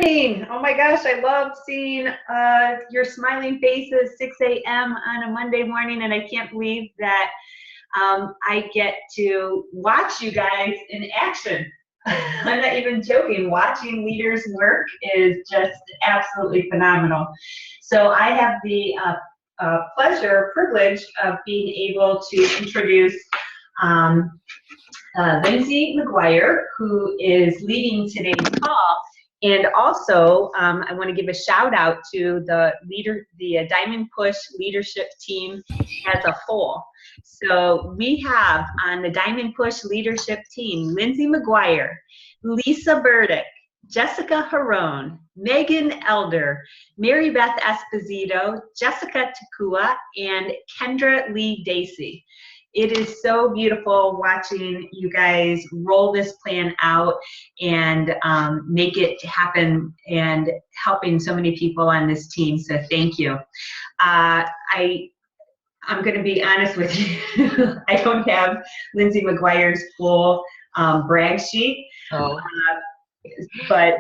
morning. Oh my gosh, I love seeing your smiling faces 6 a.m. on a Monday morning, and I can't believe that I get to watch you guys in action. I'm not even joking. Watching leaders work is just absolutely phenomenal. So I have the privilege of being able to introduce Lindsay.blackmcguire, who is leading today's call. And also, I want to give a shout out to the Diamond Push leadership team as a whole. So we have on the Diamond Push leadership team, Lindsay McGuire, Lisa Burdick, Jessica Harone, Megan Elder, Mary Beth Esposito, Jessica Takua, and Kendra Lee Dacey. It is so beautiful watching you guys roll this plan out and make it happen and helping so many people on this team. So thank you. I'm going to be honest with you. I don't have Lindsay McGuire's full brag sheet, but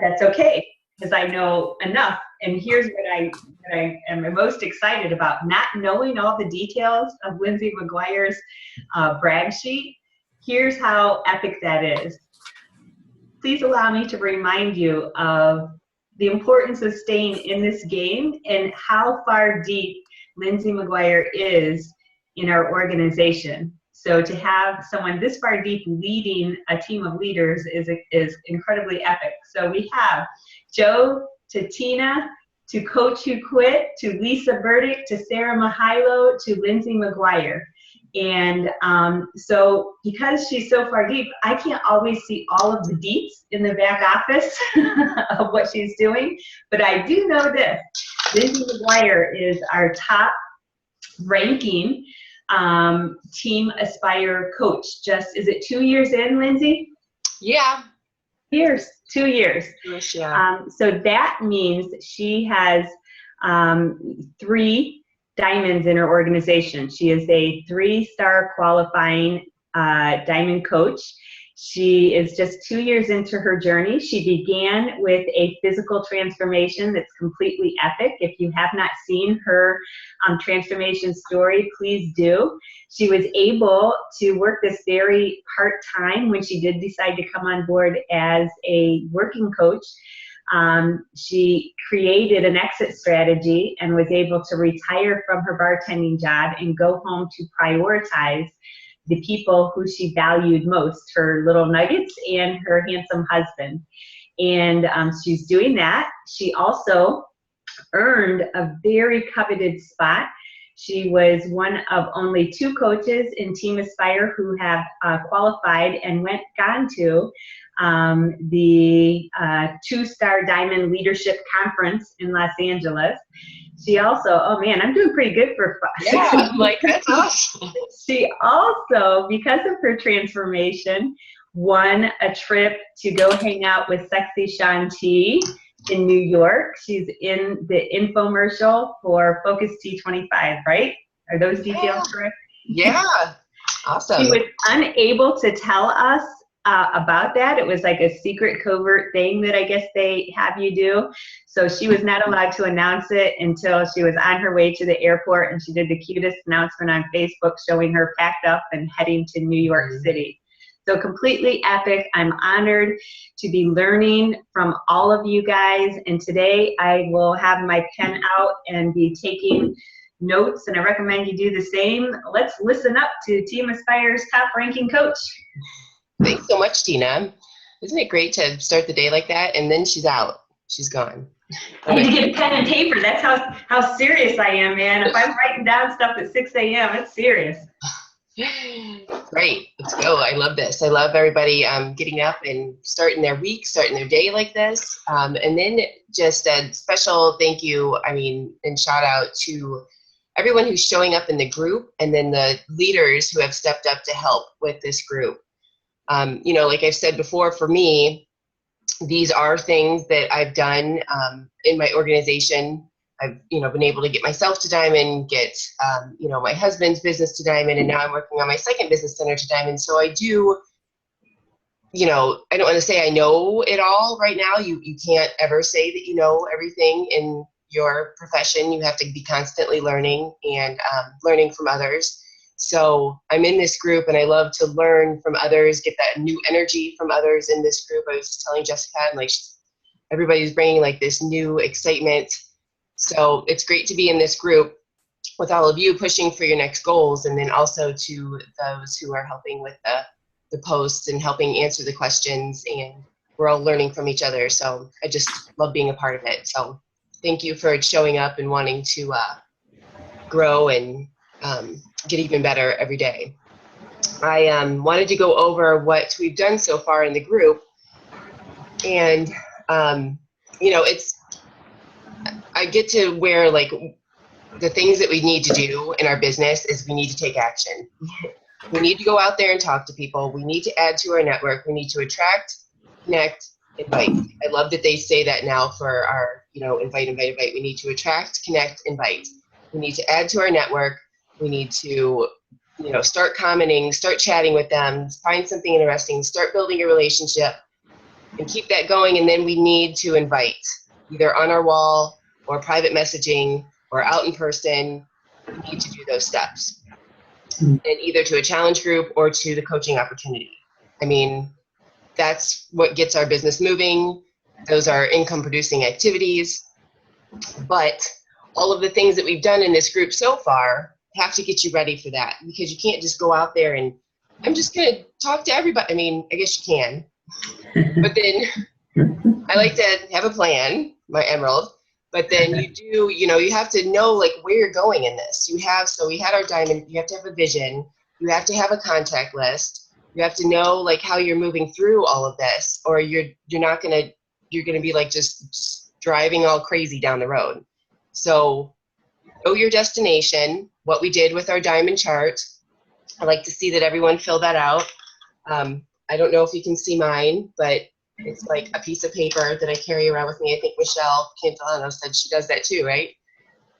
that's okay because I know enough. And here's what I am most excited about, not knowing all the details of Lindsay McGuire's brag sheet. Here's how epic that is. Please allow me to remind you of the importance of staying in this game and how far deep Lindsay McGuire is in our organization. So to have someone this far deep leading a team of leaders is incredibly epic. So we have Joe, to Tina, to Coach Who Quit, to Lisa Burdick, to Sarah Mihailo, to Lindsay McGuire. And so because she's so far deep, I can't always see all of the deets in the back office of what she's doing, but I do know this. Lindsay McGuire is our top ranking Team Aspire coach. Just, is it 2 years in, Lindsay? Yeah. 2 years. Yes, yeah. So that means she has 3 diamonds in her organization. She is a 3-star qualifying diamond coach. She is just 2 years into her journey. She began with a physical transformation that's completely epic. If you have not seen her transformation story, please do. She was able to work this very part-time when she did decide to come on board as a working coach. She created an exit strategy and was able to retire from her bartending job and go home to prioritize the people who she valued most, her little nuggets and her handsome husband. And she's doing that. She also earned a very coveted spot. She was one of only 2 coaches in Team Aspire who have qualified and gone to the 2-star Diamond Leadership Conference in Los Angeles. She also, oh man, I'm doing pretty good for 5. Yeah, like that's awesome. She also, because of her transformation, won a trip to go hang out with Sexy Shanti in New York. She's in the infomercial for Focus T25, right? Are those details correct? Yeah, awesome. She was unable to tell us about that. It was like a secret covert thing that I guess they have you do. So she was not allowed to announce it until she was on her way to the airport, and she did the cutest announcement on Facebook showing her packed up and heading to New York City. So completely epic. I'm honored to be learning from all of you guys. And today I will have my pen out and be taking notes, and I recommend you do the same. Let's listen up to Team Aspire's top ranking coach. Thanks so much, Tina. Isn't it great to start the day like that? And then she's out. She's gone. I need to get a pen and paper. That's how serious I am, man. If I'm writing down stuff at 6 a.m., it's serious. Great. Let's go. I love this. I love everybody getting up and starting their week, starting their day like this. And then just a special thank you, and shout out to everyone who's showing up in the group, and then the leaders who have stepped up to help with this group. Like I've said before, for me, these are things that I've done in my organization. I've, been able to get myself to Diamond, get, my husband's business to Diamond, and now I'm working on my second business center to Diamond. So I do you know, I don't want to say I know it all right now. You can't ever say that you know everything in your profession. You have to be constantly learning and learning from others. So I'm in this group and I love to learn from others, get that new energy from others in this group. I was just telling Jessica, and like everybody's bringing like this new excitement. So it's great to be in this group with all of you pushing for your next goals, and then also to those who are helping with the posts and helping answer the questions, and we're all learning from each other. So I just love being a part of it. So thank you for showing up and wanting to grow and get even better every day. I wanted to go over what we've done so far in the group, and you know, I get to where like the things that we need to do in our business is we need to take action. We need to go out there and talk to people. We need to add to our network. We need to attract, connect, invite. I love that they say that now for our, you know, invite. We need to attract, connect, invite. We need to add to our network. We need to, you know, start commenting, start chatting with them, find something interesting, start building a relationship, and keep that going. And then we need to invite, either on our wall or private messaging or out in person. We need to do those steps, and either to a challenge group or to the coaching opportunity. I mean, that's what gets our business moving. Those are income producing activities. But all of the things that we've done in this group so far have to get you ready for that, because you can't just go out there and I'm just going to talk to everybody. I mean, I guess you can, but then I like to have a plan, my Emerald. But then you do, you know, you have to know like where you're going in this. So we had our diamond, you have to have a vision, you have to have a contact list, you have to know like how you're moving through all of this, or you're gonna be like just driving all crazy down the road. So know your destination, what we did with our diamond chart. I like to see that everyone fill that out. I don't know if you can see mine, but it's like a piece of paper that I carry around with me. I think Michelle Cantolano said she does that too, right?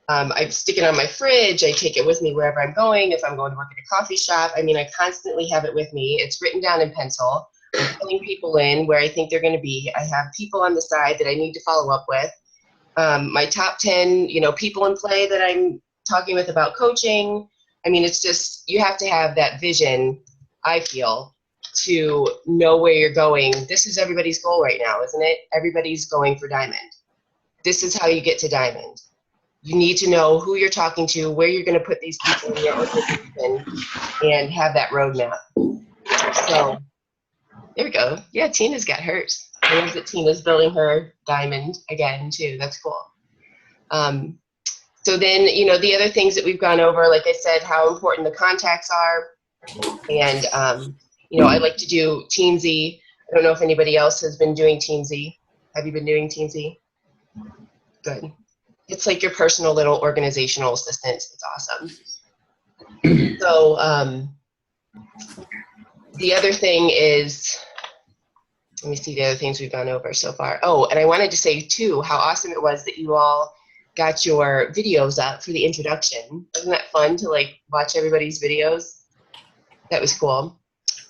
I stick it on my fridge. I take it with me wherever I'm going. If I'm going to work at a coffee shop, I mean, I constantly have it with me. It's written down in pencil. I'm filling people in where I think they're going to be. I have people on the side that I need to follow up with. My top 10, you know, people in play that I'm talking with about coaching. I mean, it's just, you have to have that vision, I feel, to know where you're going. This is everybody's goal right now, isn't it? Everybody's going for diamond. This is how you get to diamond. You need to know who you're talking to, where you're going to put these people in your organization, and have that roadmap. So there we go. Yeah, Tina's got hers. I love that Tina's building her diamond again too. That's cool. So then, you know, the other things that we've gone over, like I said, how important the contacts are. And, you know, I like to do Teamsy. I don't know if anybody else has been doing Teamsy. Have you been doing Teamsy? Good. It's like your personal little organizational assistant. It's awesome. So the other thing is, let me see the other things we've gone over so far. Oh, and I wanted to say too, how awesome it was that you all got your videos up for the introduction. Wasn't that fun to like watch everybody's videos? That was cool.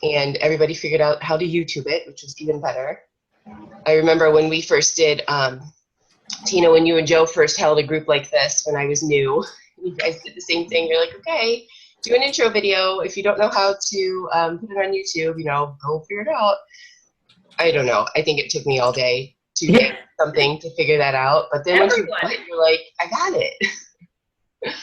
And everybody figured out how to YouTube it, which was even better. I remember when we first did, Tina, when you and Joe first held a group like this when I was new, you guys did the same thing. You're like, okay, do an intro video. If you don't know how to put it on YouTube, you know, go figure it out. I don't know. I think it took me all day to get something to figure that out. But then once you got it, you're like, I got it.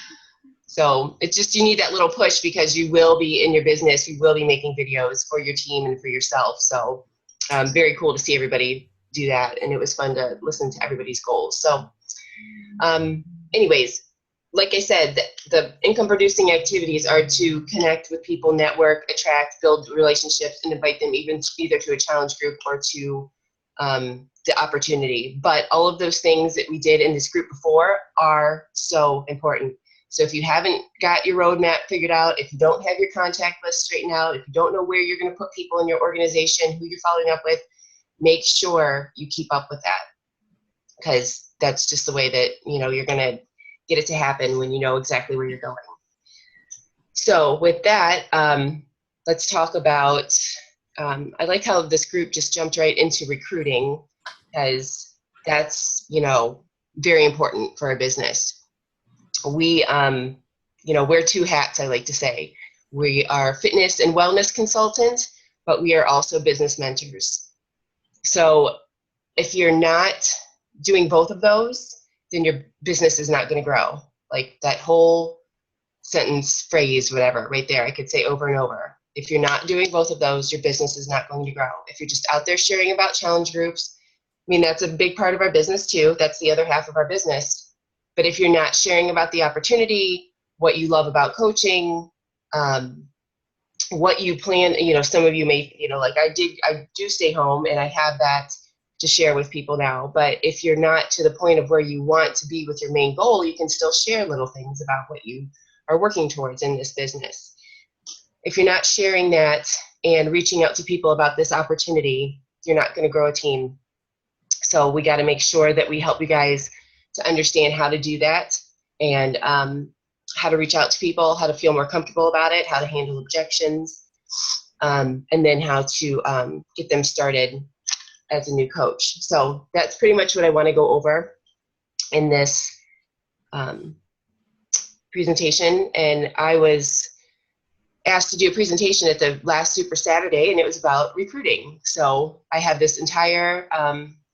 So it's just, you need that little push, because you will be in your business, you will be making videos for your team and for yourself. So very cool to see everybody do that. And it was fun to listen to everybody's goals. So anyways, like I said, the income producing activities are to connect with people, network, attract, build relationships, and invite them either to a challenge group or to the opportunity. But all of those things that we did in this group before are so important. So if you haven't got your roadmap figured out, if you don't have your contact list straightened out, if you don't know where you're going to put people in your organization, who you're following up with, make sure you keep up with that, because that's just the way that, you know, you're going to get it to happen when you know exactly where you're going. So with that, let's talk about I like how this group just jumped right into recruiting, because that's, very important for a business. We, wear two hats, I like to say. We are fitness and wellness consultants, but we are also business mentors. So if you're not doing both of those, then your business is not going to grow. Like that whole sentence, phrase, whatever, right there, I could say over and over. If you're not doing both of those, your business is not going to grow. If you're just out there sharing about challenge groups, I mean, that's a big part of our business too. That's the other half of our business. But if you're not sharing about the opportunity, what you love about coaching, what you plan, some of you may, like I do stay home and I have that to share with people now. But if you're not to the point of where you want to be with your main goal, you can still share little things about what you are working towards in this business. If you're not sharing that and reaching out to people about this opportunity, you're not going to grow a team. So we got to make sure that we help you guys to understand how to do that, and how to reach out to people, how to feel more comfortable about it, how to handle objections, and then how to get them started as a new coach. So that's pretty much what I want to go over in this presentation. And I was asked to do a presentation at the last Super Saturday, and it was about recruiting. So I have this entire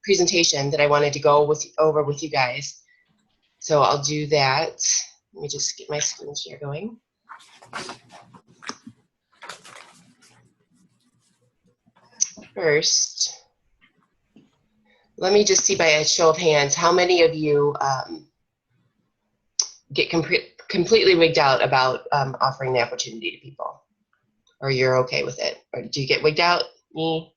presentation that I wanted to go over with you guys. So I'll do that. Let me just get my screen share going. First, let me just see by a show of hands, how many of you get completely wigged out about offering the opportunity to people? Or you're okay with it? Or do you get wigged out? Me?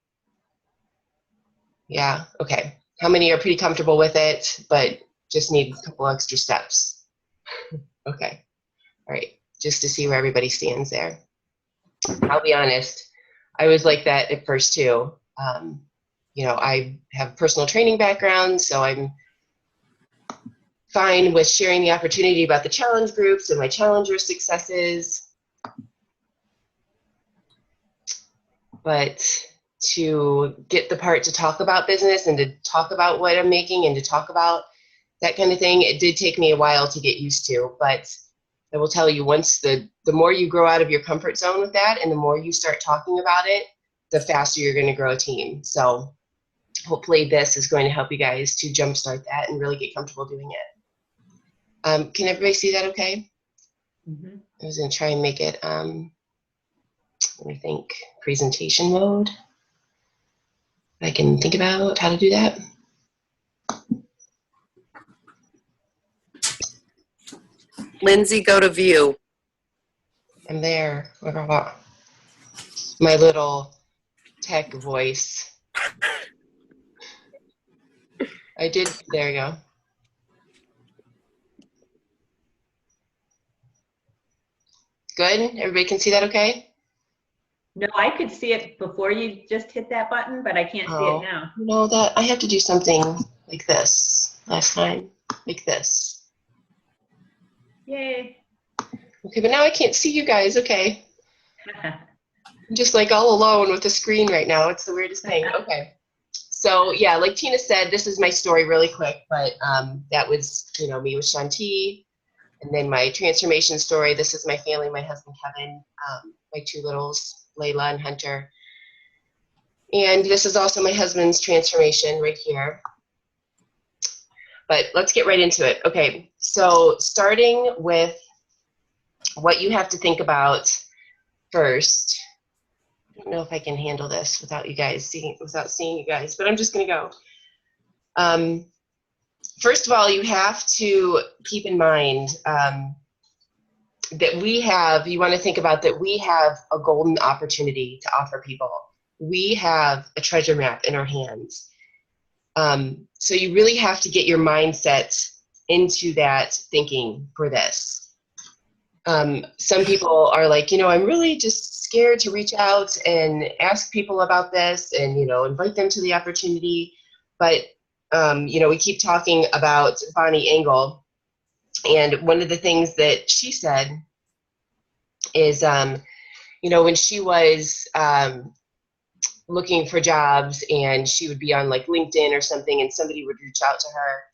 Yeah, okay. How many are pretty comfortable with it, but just need a couple extra steps? Okay, all right, just to see where everybody stands there. I'll be honest, I was like that at first too. I have personal training background, so I'm fine with sharing the opportunity about the challenge groups and my challenger successes. But to get the part to talk about business and to talk about what I'm making and to talk about that kind of thing, it did take me a while to get used to. But I will tell you, once the more you grow out of your comfort zone with that and the more you start talking about it, the faster you're going to grow a team. So hopefully this is going to help you guys to jumpstart that and really get comfortable doing it. Can everybody see that okay? Mm-hmm. I was going to try and make it, let me think, presentation mode. I can think about how to do that. Lindsay, go to view. I'm there. My little tech voice. I did, there you go. Good, everybody can see that okay? No, I could see it before you just hit that button, but I can't see it now. No, that I have to do something like this last time, like this. Yay. Okay, but now I can't see you guys, okay. I'm just like all alone with the screen right now. It's the weirdest thing. Okay. So yeah, like Tina said, this is my story really quick, but that was, me with Shanti, and then my transformation story. This is my family, my husband, Kevin, my two littles, Layla and Hunter. And this is also my husband's transformation right here. But let's get right into it. Okay, so starting with what you have to think about first. I don't know if I can handle this without you guys seeing you guys, but I'm just gonna go. First of all, you have to keep in mind that you want to think about that we have a golden opportunity to offer people. We have a treasure map in our hands. So you really have to get your mindset into that thinking for this. Some people are like, I'm really just scared to reach out and ask people about this and, invite them to the opportunity. But, we keep talking about Bonnie Engel. And one of the things that she said is, when she was looking for jobs, and she would be on like LinkedIn or something, and somebody would reach out to her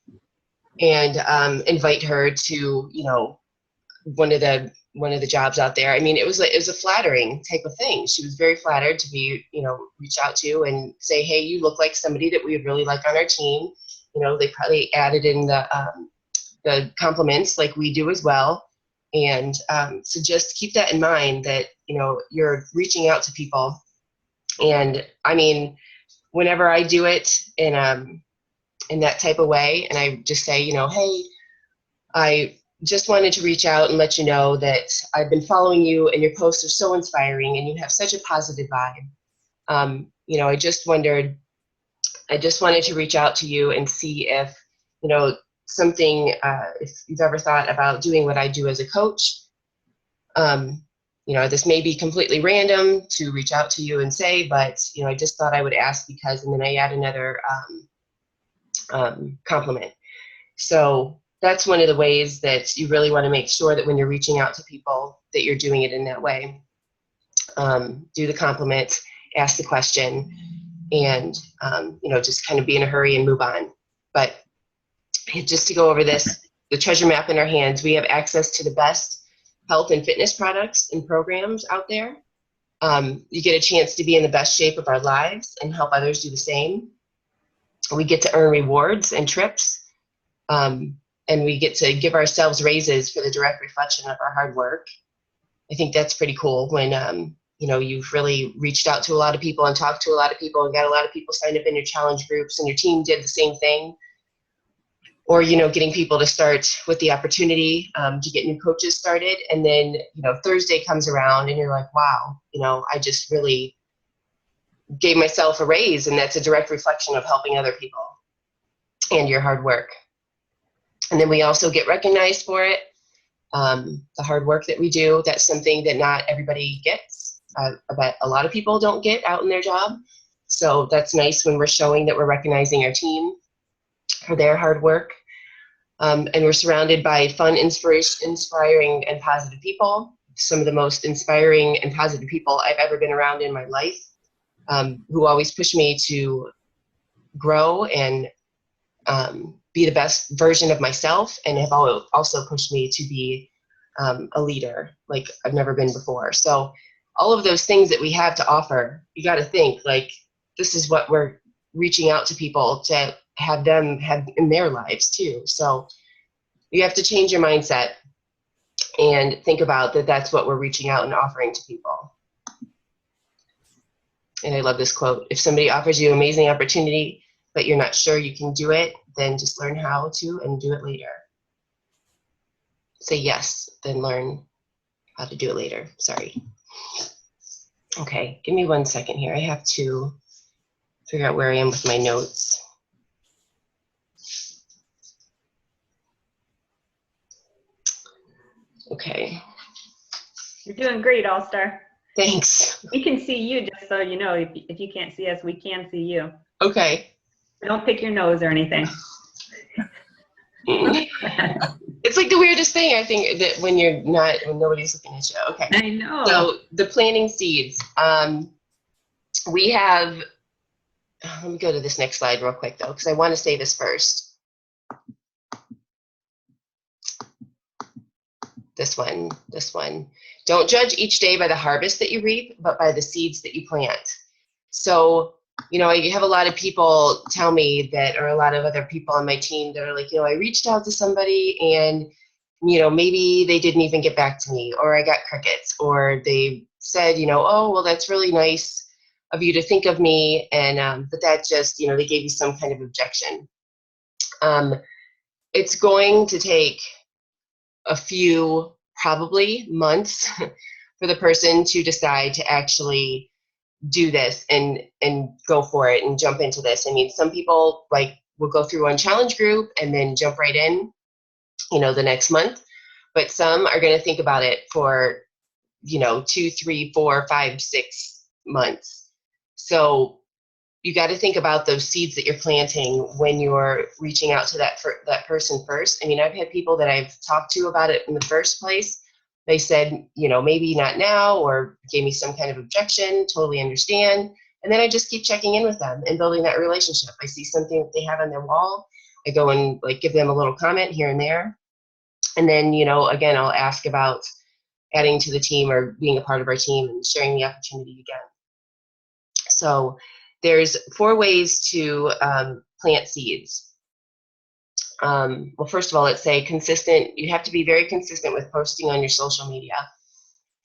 and invite her to, you know, one of the jobs out there. I mean, it was a flattering type of thing. She was very flattered to be, you know, reached out to and say, hey, you look like somebody that we would really like on our team. You know, they probably added in the compliments like we do as well. And so just keep that in mind, that, you know, you're reaching out to people. And I mean, whenever I do it in that type of way, and I just say, you know, hey, I just wanted to reach out and let you know that I've been following you, and your posts are so inspiring, and you have such a positive vibe. You know, I just wanted to reach out to you and see if, you know, something, if you've ever thought about doing what I do as a coach. You know, this may be completely random to reach out to you and say, but, you know, I just thought I would ask because, and then I add another compliment. So that's one of the ways that you really want to make sure that when you're reaching out to people that you're doing it in that way. Do the compliment, ask the question, and, you know, just kind of be in a hurry and move on. But just to go over this, the treasure map in our hands, we have access to the best health and fitness products and programs out there. You get a chance to be in the best shape of our lives and help others do the same. We get to earn rewards and trips. And we get to give ourselves raises for the direct reflection of our hard work. I think that's pretty cool when, you know, you've really reached out to a lot of people and talked to a lot of people and got a lot of people signed up in your challenge groups, and your team did the same thing. Or, you know, getting people to start with the opportunity to get new coaches started. And then, you know, Thursday comes around and you're like, wow, you know, I just really gave myself a raise. And that's a direct reflection of helping other people and your hard work. And then we also get recognized for it. The hard work that we do, that's something that not everybody gets. I bet a lot of people don't get out in their job. So that's nice when we're showing that we're recognizing our team for their hard work. And we're surrounded by fun, inspiring, and positive people. Some of the most inspiring and positive people I've ever been around in my life, who always push me to grow and be the best version of myself, and have also pushed me to be a leader like I've never been before. So all of those things that we have to offer, you got to think like, this is what we're reaching out to people to have them have in their lives too. So you have to change your mindset and think about that. That's what we're reaching out and offering to people. And I love this quote: if somebody offers you an amazing opportunity, but you're not sure you can do it, then just learn how to and do it later. Say yes, then learn how to do it later. Sorry. Okay, give me 1 second here. I have to figure out where I am with my notes. Okay. You're doing great, All-Star. Thanks. We can see you, just so you know. If you can't see us, we can see you. Okay. Don't pick your nose or anything. It's like the weirdest thing, I think, that when nobody's looking at you. Okay. I know. So the planting seeds. We have, let me go to this next slide real quick though, because I want to say this first. This one. Don't judge each day by the harvest that you reap, but by the seeds that you plant. So, you know, I have a lot of people tell me that, or a lot of other people on my team that are like, you know, I reached out to somebody and, you know, maybe they didn't even get back to me, or I got crickets, or they said, you know, oh, well, that's really nice of you to think of me. And, but that just, you know, they gave you some kind of objection. It's going to take a few, probably months for the person to decide to actually do this and go for it and jump into this. I mean, some people like will go through one challenge group and then jump right in, you know, the next month, but some are going to think about it for, you know, 2, 3, 4, 5, 6 months. So you got to think about those seeds that you're planting when you're reaching out to that person first. I mean, I've had people that I've talked to about it in the first place. They said, you know, maybe not now, or gave me some kind of objection, totally understand. And then I just keep checking in with them and building that relationship. I see something that they have on their wall, I go and like give them a little comment here and there. And then, you know, again, I'll ask about adding to the team or being a part of our team and sharing the opportunity again. So there's 4 ways to plant seeds. Well, first of all, let's say consistent. You have to be very consistent with posting on your social media.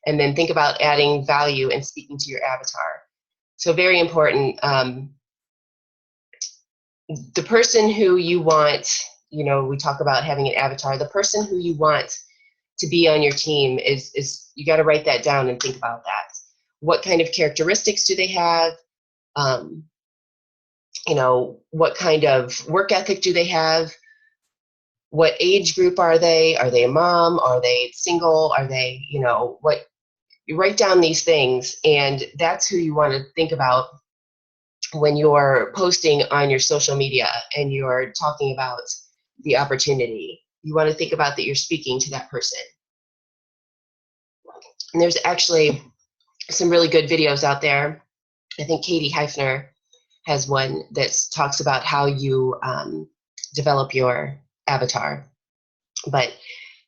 And then think about adding value and speaking to your avatar. So very important. The person who you want, you know, we talk about having an avatar. The person who you want to be on your team is you got to write that down and think about that. What kind of characteristics do they have? You know, what kind of work ethic do they have? What age group are they? Are they a mom? Are they single? Are they, you know, what? You write down these things, and that's who you want to think about when you're posting on your social media and you're talking about the opportunity. You want to think about that you're speaking to that person. And there's actually some really good videos out there. I think Katie Heifner has one that talks about how you develop your avatar. But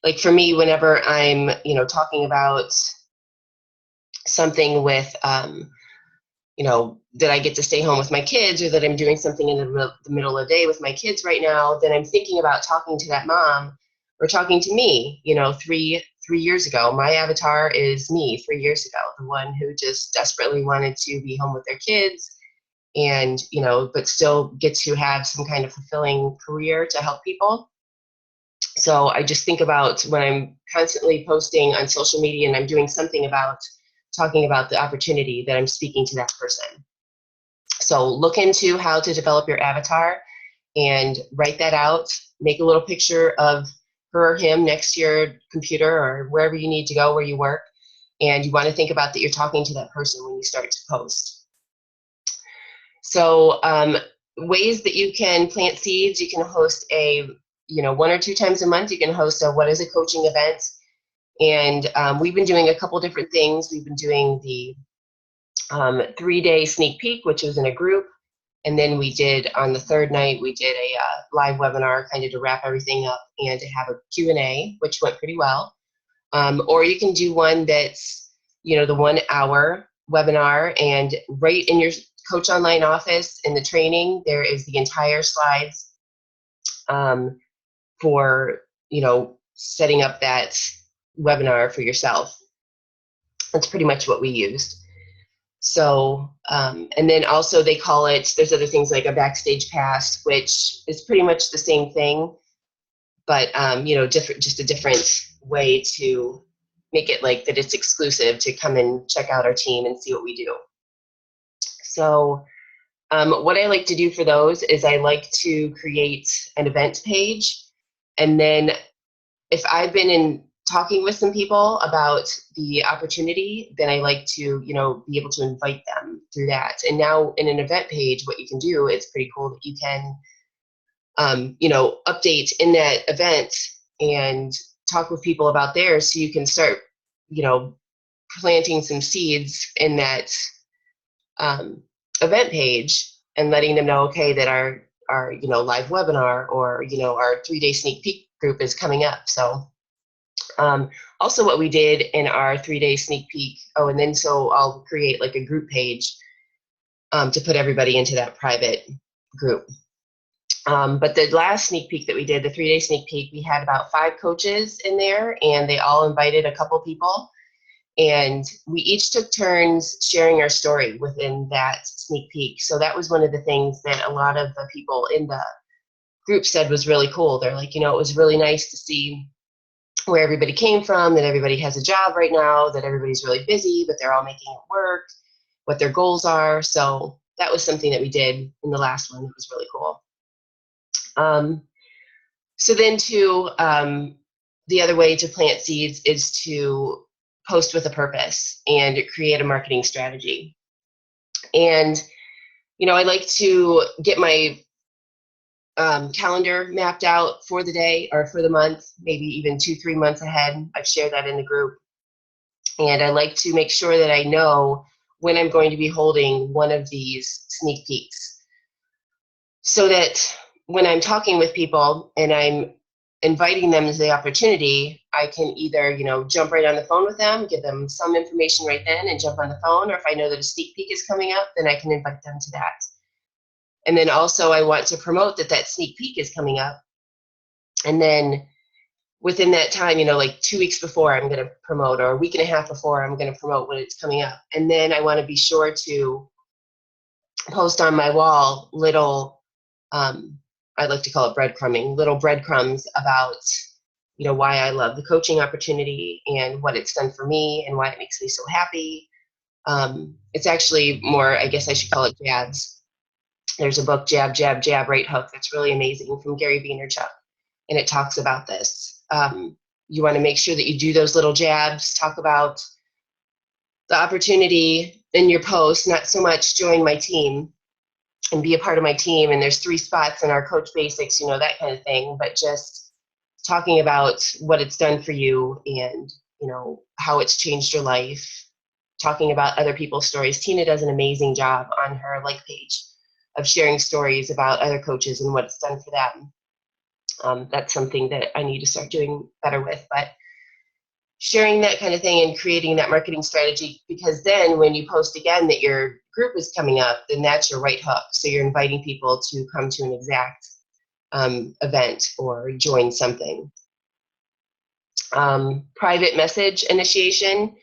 like for me, whenever I'm, you know, talking about something with, you know, that I get to stay home with my kids, or that I'm doing something in the middle of the day with my kids right now, then I'm thinking about talking to that mom or talking to me, you know, three years ago. My avatar is me 3 years ago, the one who just desperately wanted to be home with their kids and, you know, but still get to have some kind of fulfilling career to help people. So I just think about when I'm constantly posting on social media and I'm doing something about talking about the opportunity, that I'm speaking to that person. So look into how to develop your avatar and write that out. Make a little picture of her or him next to your computer or wherever you need to go, where you work. And you want to think about that you're talking to that person when you start to post. So ways that you can plant seeds: you can host a, you know, 1 or 2 times a month, you can host a What is a Coaching event. And we've been doing a couple different things. We've been doing the 3-day sneak peek, which was in a group. And then we did, on the 3rd night, we did a live webinar kind of to wrap everything up and to have a Q&A, which went pretty well. Or you can do one that's, you know, the 1-hour webinar, and right in your Coach Online office in the training, there is the entire slides for, you know, setting up that webinar for yourself. That's pretty much what we used. So, and then also they call it, there's other things like a backstage pass, which is pretty much the same thing, but, you know, just a different way to make it like that it's exclusive to come and check out our team and see what we do. So, what I like to do for those is I like to create an event page, and then if I've been talking with some people about the opportunity, then I like to, you know, be able to invite them through that. And now in an event page, what you can do, it's pretty cool that you can, you know, update in that event and talk with people about theirs, so you can start, you know, planting some seeds in that event page and letting them know, okay, that our, you know, live webinar or, you know, our 3-day sneak peek group is coming up. So also what we did in our 3-day sneak peek, oh, and then so I'll create like a group page to put everybody into that private group. But the last sneak peek that we did, the 3-day sneak peek, we had about 5 coaches in there, and they all invited a couple people. And we each took turns sharing our story within that sneak peek. So that was one of the things that a lot of the people in the group said was really cool. They're like, you know, it was really nice to see where everybody came from, that everybody has a job right now, that everybody's really busy, but they're all making it work, what their goals are. So that was something that we did in the last one that was really cool. So then the other way to plant seeds is to post with a purpose and create a marketing strategy. And, you know, I like to get my calendar mapped out for the day or for the month, maybe even 2-3 months ahead. I've shared that in the group. And I like to make sure that I know when I'm going to be holding one of these sneak peeks, so that when I'm talking with people and I'm inviting them to the opportunity, I can either, jump right on the phone with them, give them some information right then and jump on the phone, or if I know that a sneak peek is coming up, then I can invite them to that. And then also I want to promote that sneak peek is coming up. And then within that time, like 2 weeks before I'm going to promote, or a week and a half before I'm going to promote when it's coming up. And then I want to be sure to post on my wall little, I like to call it breadcrumbing, little breadcrumbs about, why I love the coaching opportunity and what it's done for me and why it makes me so happy. It's actually more, I guess I should call it jabs. There's a book, Jab, Jab, Jab, Right Hook, that's really amazing, from Gary Vaynerchuk, and it talks about this. You want to make sure that you do those little jabs, talk about the opportunity in your post, not so much join my team and be a part of my team, and there's 3 spots in our Coach Basics, that kind of thing, but just talking about what it's done for you and, how it's changed your life, talking about other people's stories. Tina does an amazing job on her like page of sharing stories about other coaches and what it's done for them. That's something that I need to start doing better with, but sharing that kind of thing and creating that marketing strategy, because then when you post again that your group is coming up, then that's your right hook. So you're inviting people to come to an exact event or join something. Private message initiation.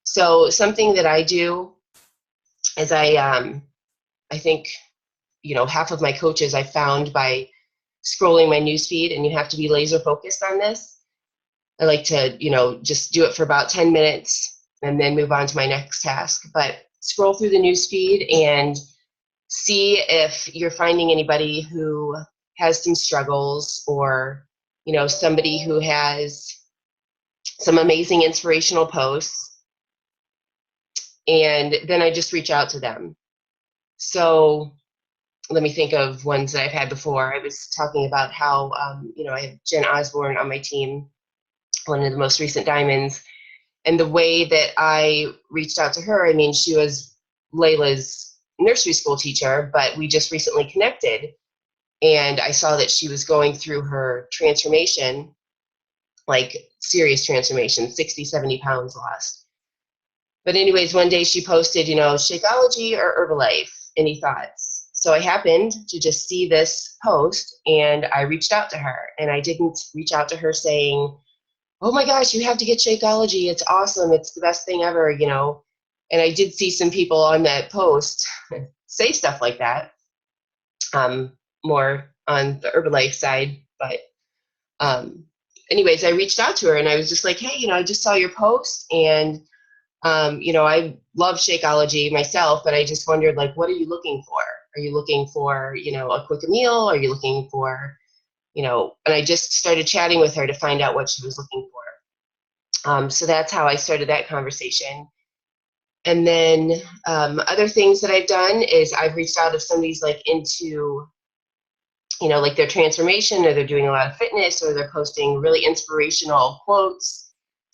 So something that I do is I think, half of my coaches I found by scrolling my newsfeed, and you have to be laser focused on this. I like to, just do it for about 10 minutes and then move on to my next task. But scroll through the newsfeed and see if you're finding anybody who has some struggles, or, somebody who has some amazing inspirational posts. And then I just reach out to them. So let me think of ones that I've had before. I was talking about how, I have Jen Osborne on my team, one of the most recent diamonds. And the way that I reached out to her, she was Layla's nursery school teacher, but we just recently connected. And I saw that she was going through her transformation, like serious transformation, 60, 70 pounds lost. But anyways, one day she posted, Shakeology or Herbalife, any thoughts? So I happened to just see this post and I reached out to her, and I didn't reach out to her saying, oh my gosh, you have to get Shakeology. It's awesome. It's the best thing ever, And I did see some people on that post say stuff like that, more on the Herbalife side. But anyways, I reached out to her and I was just like, hey, I just saw your post, and I love Shakeology myself, but I just wondered, like, what are you looking for? Are you looking for, a quick meal? Are you looking for, and I just started chatting with her to find out what she was looking for. So that's how I started that conversation. And then other things that I've done is I've reached out if somebody's like into, like their transformation, or they're doing a lot of fitness, or they're posting really inspirational quotes.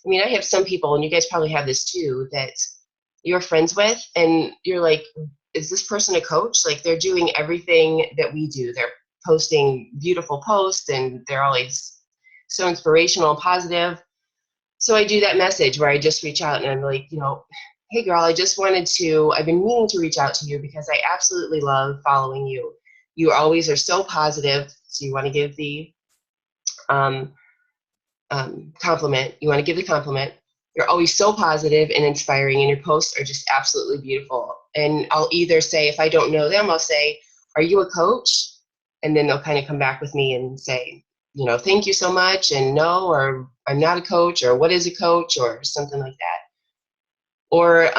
I have some people, and you guys probably have this too, that you're friends with, and you're like, is this person a coach? Like, they're doing everything that we do. They're posting beautiful posts, and they're always so inspirational and positive. So I do that message where I just reach out and I'm like, hey girl, I've been meaning to reach out to you because I absolutely love following you. You always are so positive. So you want to give the compliment. You want to give the compliment. You're always so positive and inspiring, and your posts are just absolutely beautiful. And I'll either say, if I don't know them, I'll say, are you a coach? And then they'll kind of come back with me and say, thank you so much, and no, or I'm not a coach, or what is a coach, or something like that. Or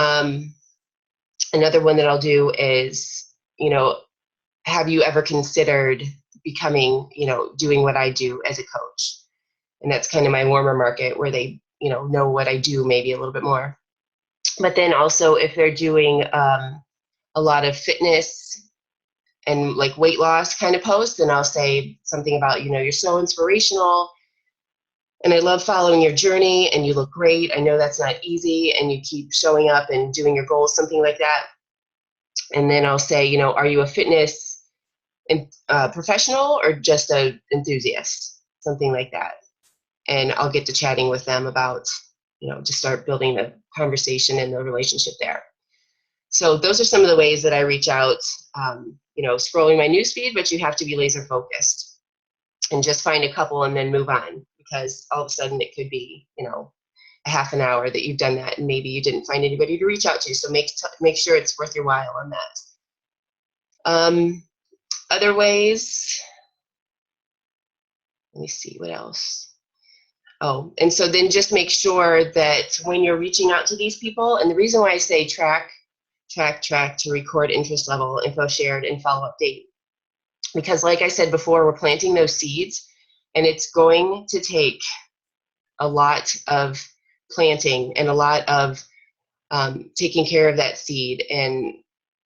another one that I'll do is, have you ever considered becoming, doing what I do as a coach? And that's kind of my warmer market, where they, know what I do maybe a little bit more. But then also, if they're doing a lot of fitness and like weight loss kind of posts, then I'll say something about, you're so inspirational, And I love following your journey, and you look great. I know that's not easy, and you keep showing up and doing your goals, something like that. And then I'll say, you know, are you a fitness professional or just an enthusiast? Something like that. And I'll get to chatting with them about, you know, to start building the conversation and the relationship there. So those are some of the ways that I reach out, you know, scrolling my newsfeed, but you have to be laser focused and just find a couple and then move on, because all of a sudden it could be, you know, a half an hour that you've done that and maybe you didn't find anybody to reach out to. So make sure it's worth your while on that. Other ways, let me see what else. Oh, and so then just make sure that when you're reaching out to these people, and the reason why I say track to record interest level, info shared, and follow-up date. Because like I said before, we're planting those seeds, and it's going to take a lot of planting and a lot of taking care of that seed and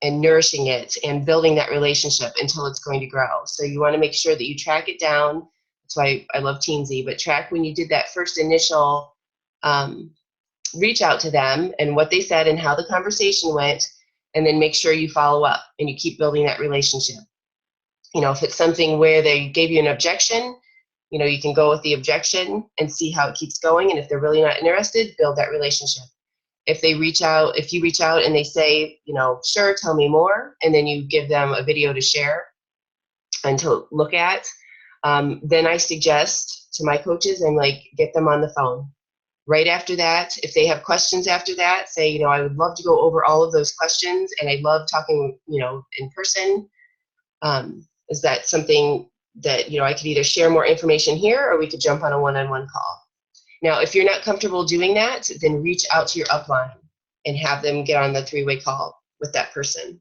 nourishing it and building that relationship until it's going to grow. So you want to make sure that you track it down. That's why I love Teensy, but track when you did that first initial reach out to them and what they said and how the conversation went, and then make sure you follow up and you keep building that relationship. You know, if it's something where they gave you an objection, you know, you can go with the objection and see how it keeps going. And if they're really not interested, build that relationship. If you reach out and they say, you know, sure, tell me more, and then you give them a video to share and to look at, then I suggest to my coaches, I'm like, get them on the phone. Right after that, if they have questions after that, say, you know, I would love to go over all of those questions, and I love talking, you know, in person. Is that something that, you know, I could either share more information here or we could jump on a one-on-one call? Now, if you're not comfortable doing that, then reach out to your upline and have them get on the three-way call with that person.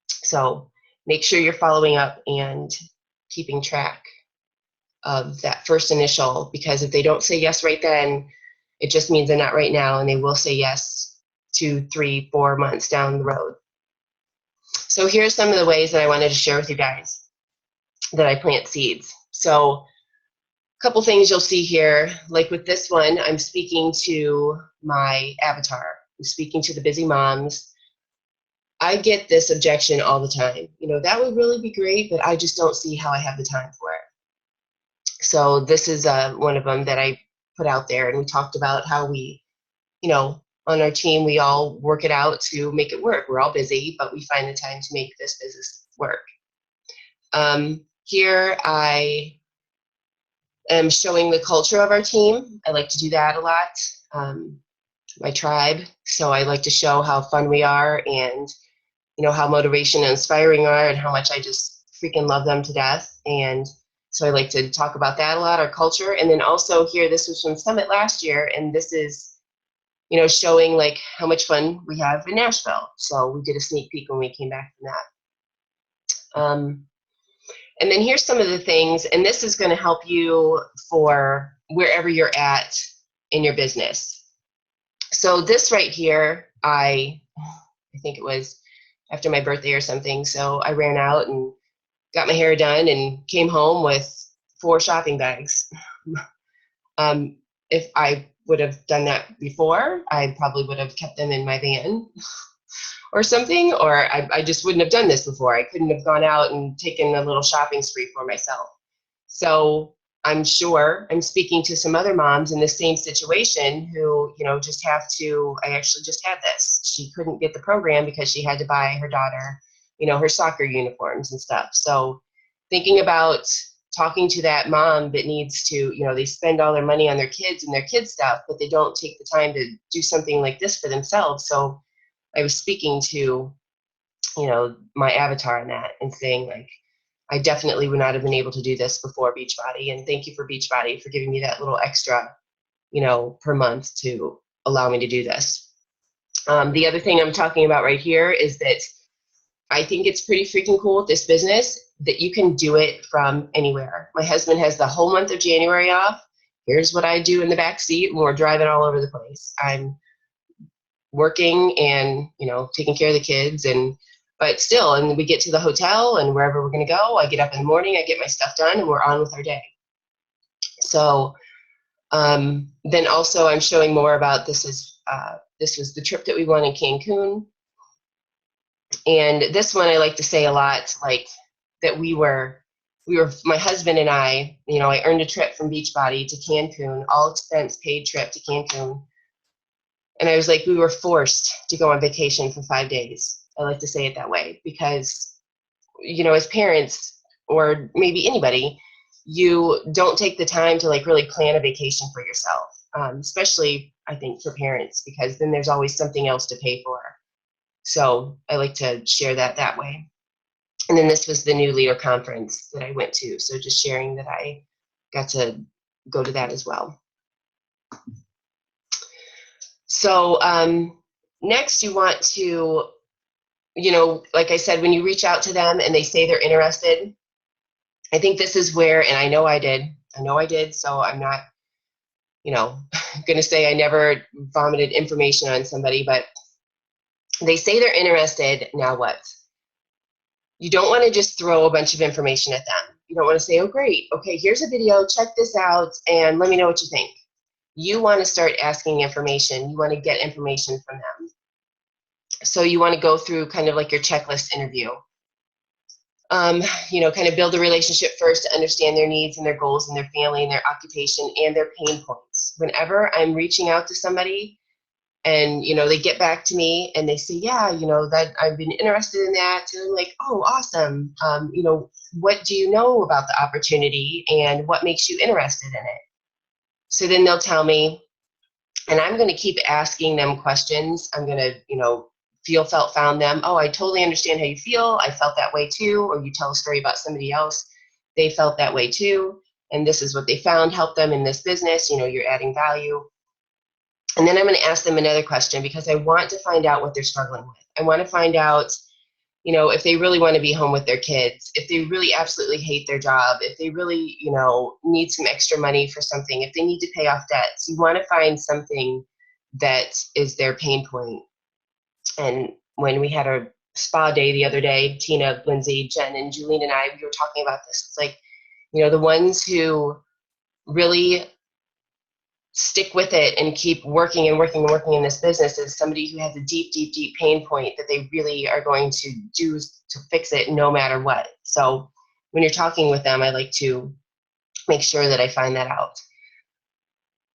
So make sure you're following up and keeping track of that first initial, because if they don't say yes right then, it just means they're not right now, and they will say yes 2, 3, 4 months down the road. So here's some of the ways that I wanted to share with you guys that I plant seeds. So a couple things you'll see here, like with this one, I'm speaking to my avatar. I'm speaking to the busy moms. I get this objection all the time. You know, that would really be great, but I just don't see how I have the time for it. So this is one of them that I put out there, and we talked about how we, you know, on our team, we all work it out to make it work. We're all busy, but we find the time to make this business work. Here I am showing the culture of our team. I like to do that a lot. My tribe. So I like to show how fun we are, and, you know, how motivation and inspiring are, and how much I just freaking love them to death. And so I like to talk about that a lot, our culture. And then also here, this was from Summit last year, and this is, you know, showing like how much fun we have in Nashville. So we did a sneak peek when we came back from that. And then here's some of the things, and this is going to help you for wherever you're at in your business. So this right here, I think it was after my birthday or something. So I ran out and got my hair done and came home with 4 shopping bags. If I would have done that before, I probably would have kept them in my van or something, or I just wouldn't have done this before. I couldn't have gone out and taken a little shopping spree for myself. So I'm sure I'm speaking to some other moms in the same situation who, you know, just have to, I actually just had this. She couldn't get the program because she had to buy her daughter, you know, her soccer uniforms and stuff. So thinking about talking to that mom that needs to, you know, they spend all their money on their kids and their kids stuff, but they don't take the time to do something like this for themselves. So I was speaking to, you know, my avatar on that and saying, like, I definitely would not have been able to do this before Beachbody, and thank you for Beachbody for giving me that little extra, you know, per month to allow me to do this. The other thing I'm talking about right here is that I think it's pretty freaking cool with this business that you can do it from anywhere. My husband has the whole month of January off. Here's what I do in the back seat when we're driving all over the place. I'm working and, you know, taking care of the kids, but still, and we get to the hotel and wherever we're going to go, I get up in the morning, I get my stuff done, and we're on with our day. So Then also I'm showing more about this was the trip that we went in Cancun. And this one I like to say a lot, like that we were my husband and I, I earned a trip from Beachbody to Cancun, all expense paid trip to Cancun. And I was like, we were forced to go on vacation for 5 days. I like to say it that way because, as parents or maybe anybody, you don't take the time to like really plan a vacation for yourself, especially I think for parents, because then there's always something else to pay for. So I like to share that way. And then this was the new leader conference that I went to. So just sharing that I got to go to that as well. So next you want to, like I said, when you reach out to them and they say they're interested, I think this is where, and I know I did, so I'm not, going to say I never vomited information on somebody, but they say they're interested, now what? You don't want to just throw a bunch of information at them. You don't want to say, oh, great, okay, here's a video, check this out, and let me know what you think. You want to start asking information. You want to get information from them. So you want to go through kind of like your checklist interview. Kind of build a relationship first to understand their needs and their goals and their family and their occupation and their pain points. Whenever I'm reaching out to somebody and, they get back to me and they say, yeah, that I've been interested in that. And I'm like, oh, awesome. What do you know about the opportunity and what makes you interested in it? So then they'll tell me, and I'm going to keep asking them questions. I'm going to, feel, felt, found them. Oh, I totally understand how you feel. I felt that way too. Or you tell a story about somebody else. They felt that way too. And this is what they found helped them in this business. You're adding value. And then I'm going to ask them another question because I want to find out what they're struggling with. I want to find out, if they really want to be home with their kids, if they really absolutely hate their job, if they really, need some extra money for something, if they need to pay off debts. You want to find something that is their pain point. And when we had our spa day the other day, Tina, Lindsay, Jen, and Julene and I, we were talking about this. It's like, the ones who really stick with it and keep working and working and working in this business is somebody who has a deep, deep, deep pain point that they really are going to do to fix it no matter what. So when you're talking with them, I like to make sure that I find that out.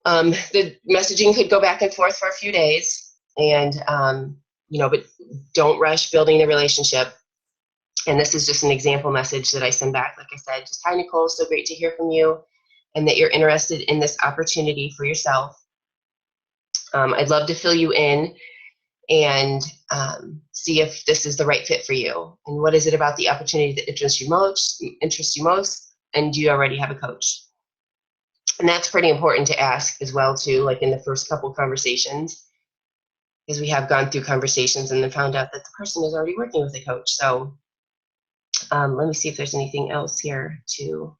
The messaging could go back and forth for a few days and, but don't rush building the relationship. And this is just an example message that I send back. Like I said, just, hi, Nicole, so great to hear from you and that you're interested in this opportunity for yourself. I'd love to fill you in and see if this is the right fit for you. And what is it about the opportunity that interests you most? And do you already have a coach? And that's pretty important to ask as well, too, like in the first couple conversations, because we have gone through conversations and then found out that the person is already working with a coach. So let me see if there's anything else here too.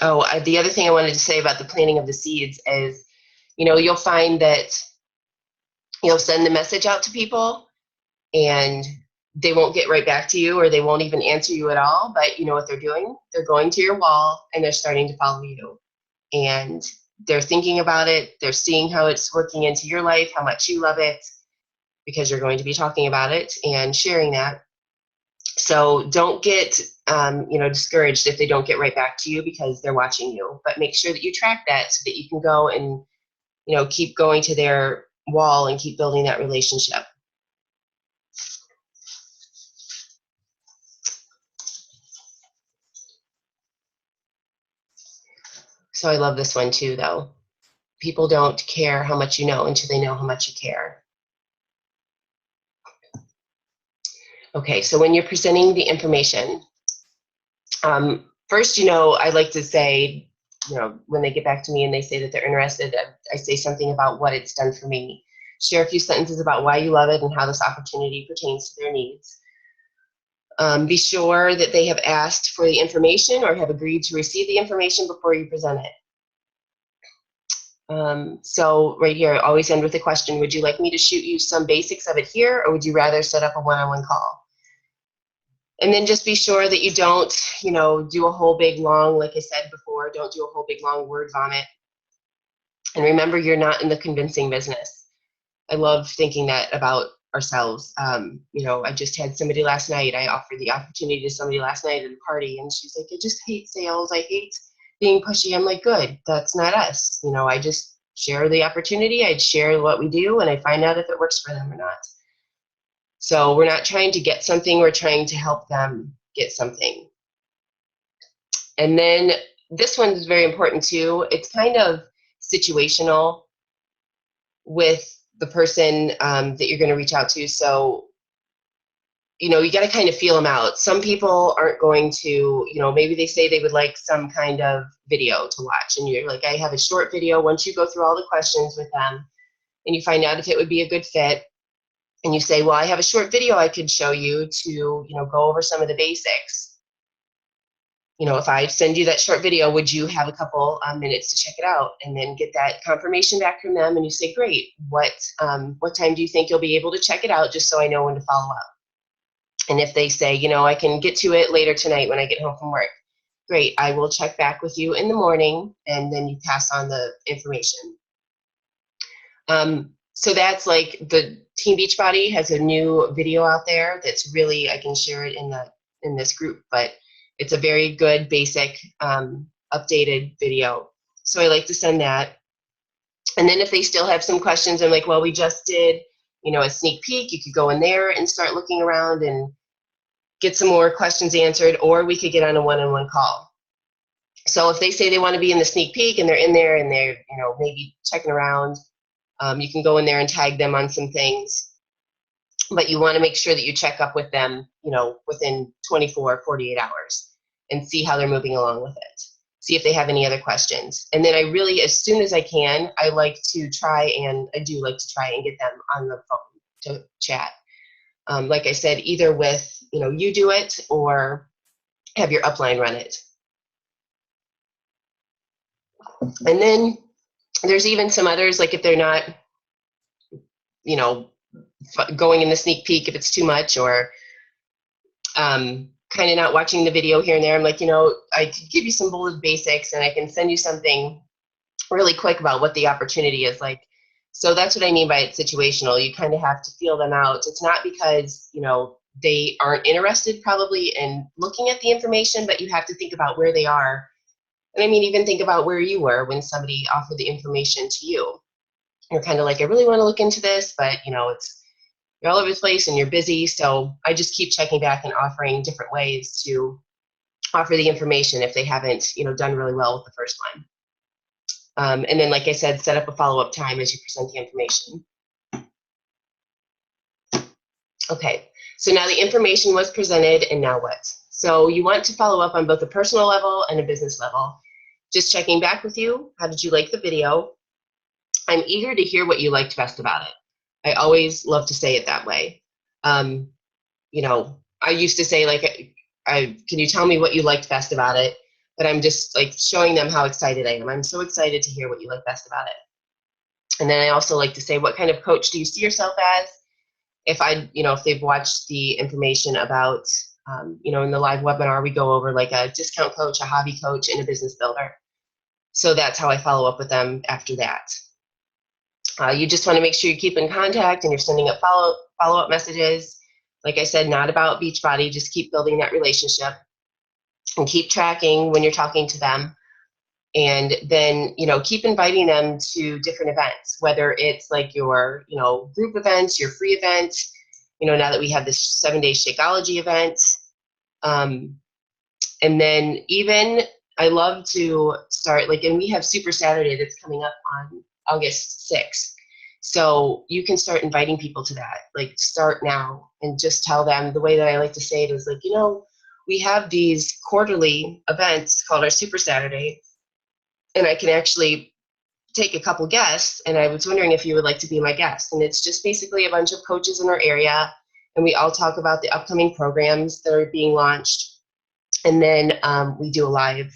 Oh, the other thing I wanted to say about the planting of the seeds is, you'll find that you'll send the message out to people and they won't get right back to you or they won't even answer you at all. But you know what they're doing? They're going to your wall and they're starting to follow you. And they're thinking about it. They're seeing how it's working into your life, how much you love it, because you're going to be talking about it and sharing that. So don't get discouraged if they don't get right back to you because they're watching you, but make sure that you track that so that you can go and, keep going to their wall and keep building that relationship. So I love this one too, though. People don't care how much you know until they know how much you care. Okay, so when you're presenting the information, first, I like to say, when they get back to me and they say that they're interested, I say something about what it's done for me. Share a few sentences about why you love it and how this opportunity pertains to their needs. Be sure that they have asked for the information or have agreed to receive the information before you present it. So right here, I always end with a question. Would you like me to shoot you some basics of it here, or would you rather set up a one-on-one call? And then just be sure that you don't, do a whole big long, like I said before, don't do a whole big long word vomit. And remember, you're not in the convincing business. I love thinking that about ourselves. I just had somebody last night. I offered the opportunity to somebody last night at a party, and she's like, I just hate sales. I hate being pushy. I'm like, good. That's not us. I just share the opportunity. I'd share what we do, and I find out if it works for them or not. So we're not trying to get something. We're trying to help them get something. And then this one is very important too. It's kind of situational with the person that you're going to reach out to. So, you got to kind of feel them out. Some people aren't going to, maybe they say they would like some kind of video to watch. And you're like, I have a short video. Once you go through all the questions with them and you find out if it would be a good fit, and you say, well, I have a short video I could show you to, go over some of the basics. If I send you that short video, would you have a couple minutes to check it out? And then get that confirmation back from them, and you say, great, what time do you think you'll be able to check it out, just so I know when to follow up? And if they say, I can get to it later tonight when I get home from work, great, I will check back with you in the morning, and then you pass on the information. So that's like the Team Beachbody has a new video out there that's really, I can share it in this group, but it's a very good, basic, updated video. So I like to send that. And then if they still have some questions, I'm like, well, we just did, a sneak peek. You could go in there and start looking around and get some more questions answered, or we could get on a one-on-one call. So if they say they want to be in the sneak peek and they're in there and they're, maybe checking around, you can go in there and tag them on some things. But you want to make sure that you check up with them, within 24, 48 hours and see how they're moving along with it. See if they have any other questions. And then I really, as soon as I can, I do like to try and get them on the phone to chat. Like I said, either with, you do it or have your upline run it. And then there's even some others, like if they're not, going in the sneak peek if it's too much, or kind of not watching the video here and there. I'm like, I could give you some bullet basics and I can send you something really quick about what the opportunity is like. So that's what I mean by it's situational. You kind of have to feel them out. It's not because, they aren't interested probably in looking at the information, but you have to think about where they are. And I mean, even think about where you were when somebody offered the information to you. You're kind of like, I really want to look into this, but you're all over the place and you're busy. So I just keep checking back and offering different ways to offer the information if they haven't, done really well with the first one. And then, like I said, set up a follow-up time as you present the information. Okay, so now the information was presented, and now what? So you want to follow up on both a personal level and a business level. Just checking back with you. How did you like the video? I'm eager to hear what you liked best about it. I always love to say it that way. I used to say, like, can you tell me what you liked best about it? But I'm just like showing them how excited I am. I'm so excited to hear what you like best about it. And then I also like to say, what kind of coach do you see yourself as? If they've watched the information about, in the live webinar, we go over like a discount coach, a hobby coach, and a business builder. So that's how I follow up with them after that. You just want to make sure you keep in contact and you're sending up follow-up messages. Like I said, not about Beachbody, just keep building that relationship and keep tracking when you're talking to them. And then, keep inviting them to different events, whether it's like your, group events, your free event, now that we have this 7-day Shakeology event. And then even I love to start, and we have Super Saturday that's coming up on August 6th. So you can start inviting people to that, start now and just tell them. The way that I like to say it is we have these quarterly events called our Super Saturday, and I can actually take a couple guests, and I was wondering if you would like to be my guest. And it's just basically a bunch of coaches in our area, and we all talk about the upcoming programs that are being launched. And then we do a live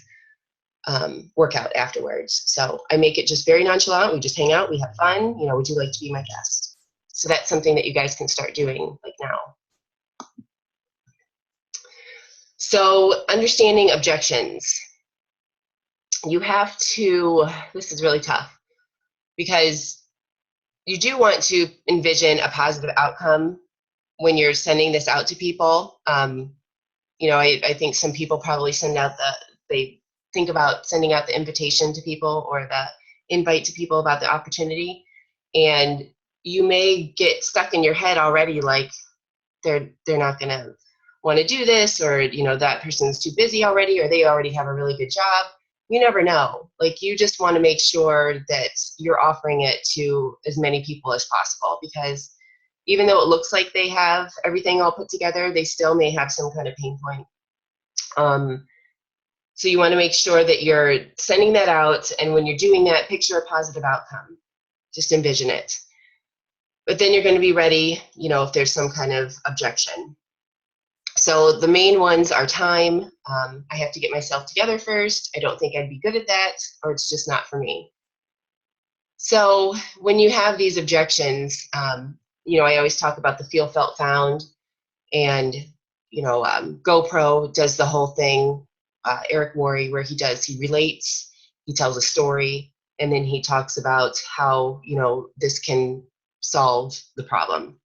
workout afterwards. So I make it just very nonchalant. We just hang out, we have fun. Would you like to be my guest? So that's something that you guys can start doing now. So understanding objections. You have to, this is really tough because you do want to envision a positive outcome when you're sending this out to people. I think some people probably they think about sending out the invitation to people or the invite to people about the opportunity. And you may get stuck in your head already, like they're not going to want to do this, or, that person's too busy already, or they already have a really good job. You never know. Like, you just want to make sure that you're offering it to as many people as possible, because even though it looks like they have everything all put together, they still may have some kind of pain point. So you want to make sure that you're sending that out, and when you're doing that, picture a positive outcome. Just envision it. But then you're going to be ready, if there's some kind of objection. So the main ones are time. I have to get myself together first. I don't think I'd be good at that, or it's just not for me. So when you have these objections, I always talk about the feel, felt, found, and GoPro does the whole thing. Eric Worre, where he relates, he tells a story, and then he talks about how this can solve the problem.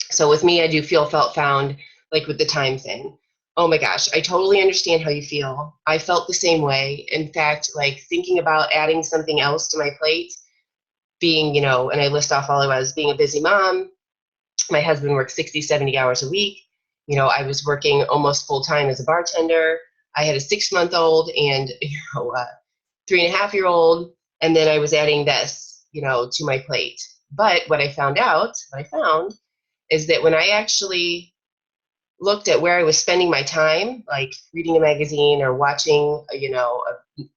So with me, I do feel, felt, found, like with the time thing. Oh my gosh, I totally understand how you feel. I felt the same way. In fact, like thinking about adding something else to my plate, being, and I list off all I was, being a busy mom. My husband works 60, 70 hours a week. I was working almost full time as a bartender. I had a 6-month-old and, a 3.5-year-old. And then I was adding this, to my plate. But what I found is that when I actually looked at where I was spending my time, like reading a magazine or watching, a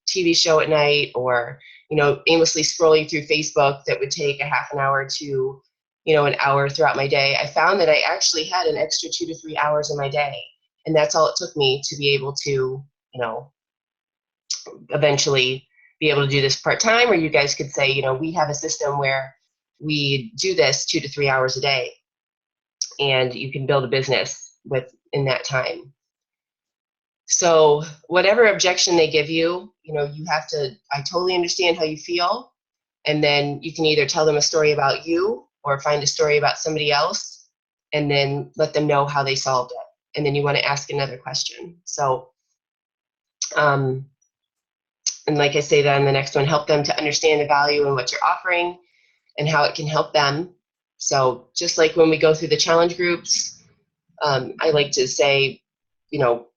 TV show at night, or, aimlessly scrolling through Facebook that would take a half an hour to, an hour throughout my day, I found that I actually had an extra 2 to 3 hours in my day. And that's all it took me to be able to, eventually be able to do this part-time, or you guys could say, we have a system where we do this 2 to 3 hours a day, and you can build a business in that time. So whatever objection they give you, you have to, I totally understand how you feel. And then you can either tell them a story about you or find a story about somebody else, and then let them know how they solved it. And then you want to ask another question. So, and like I say then, the next one, help them to understand the value in what you're offering and how it can help them. So just like when we go through the challenge groups, I like to say,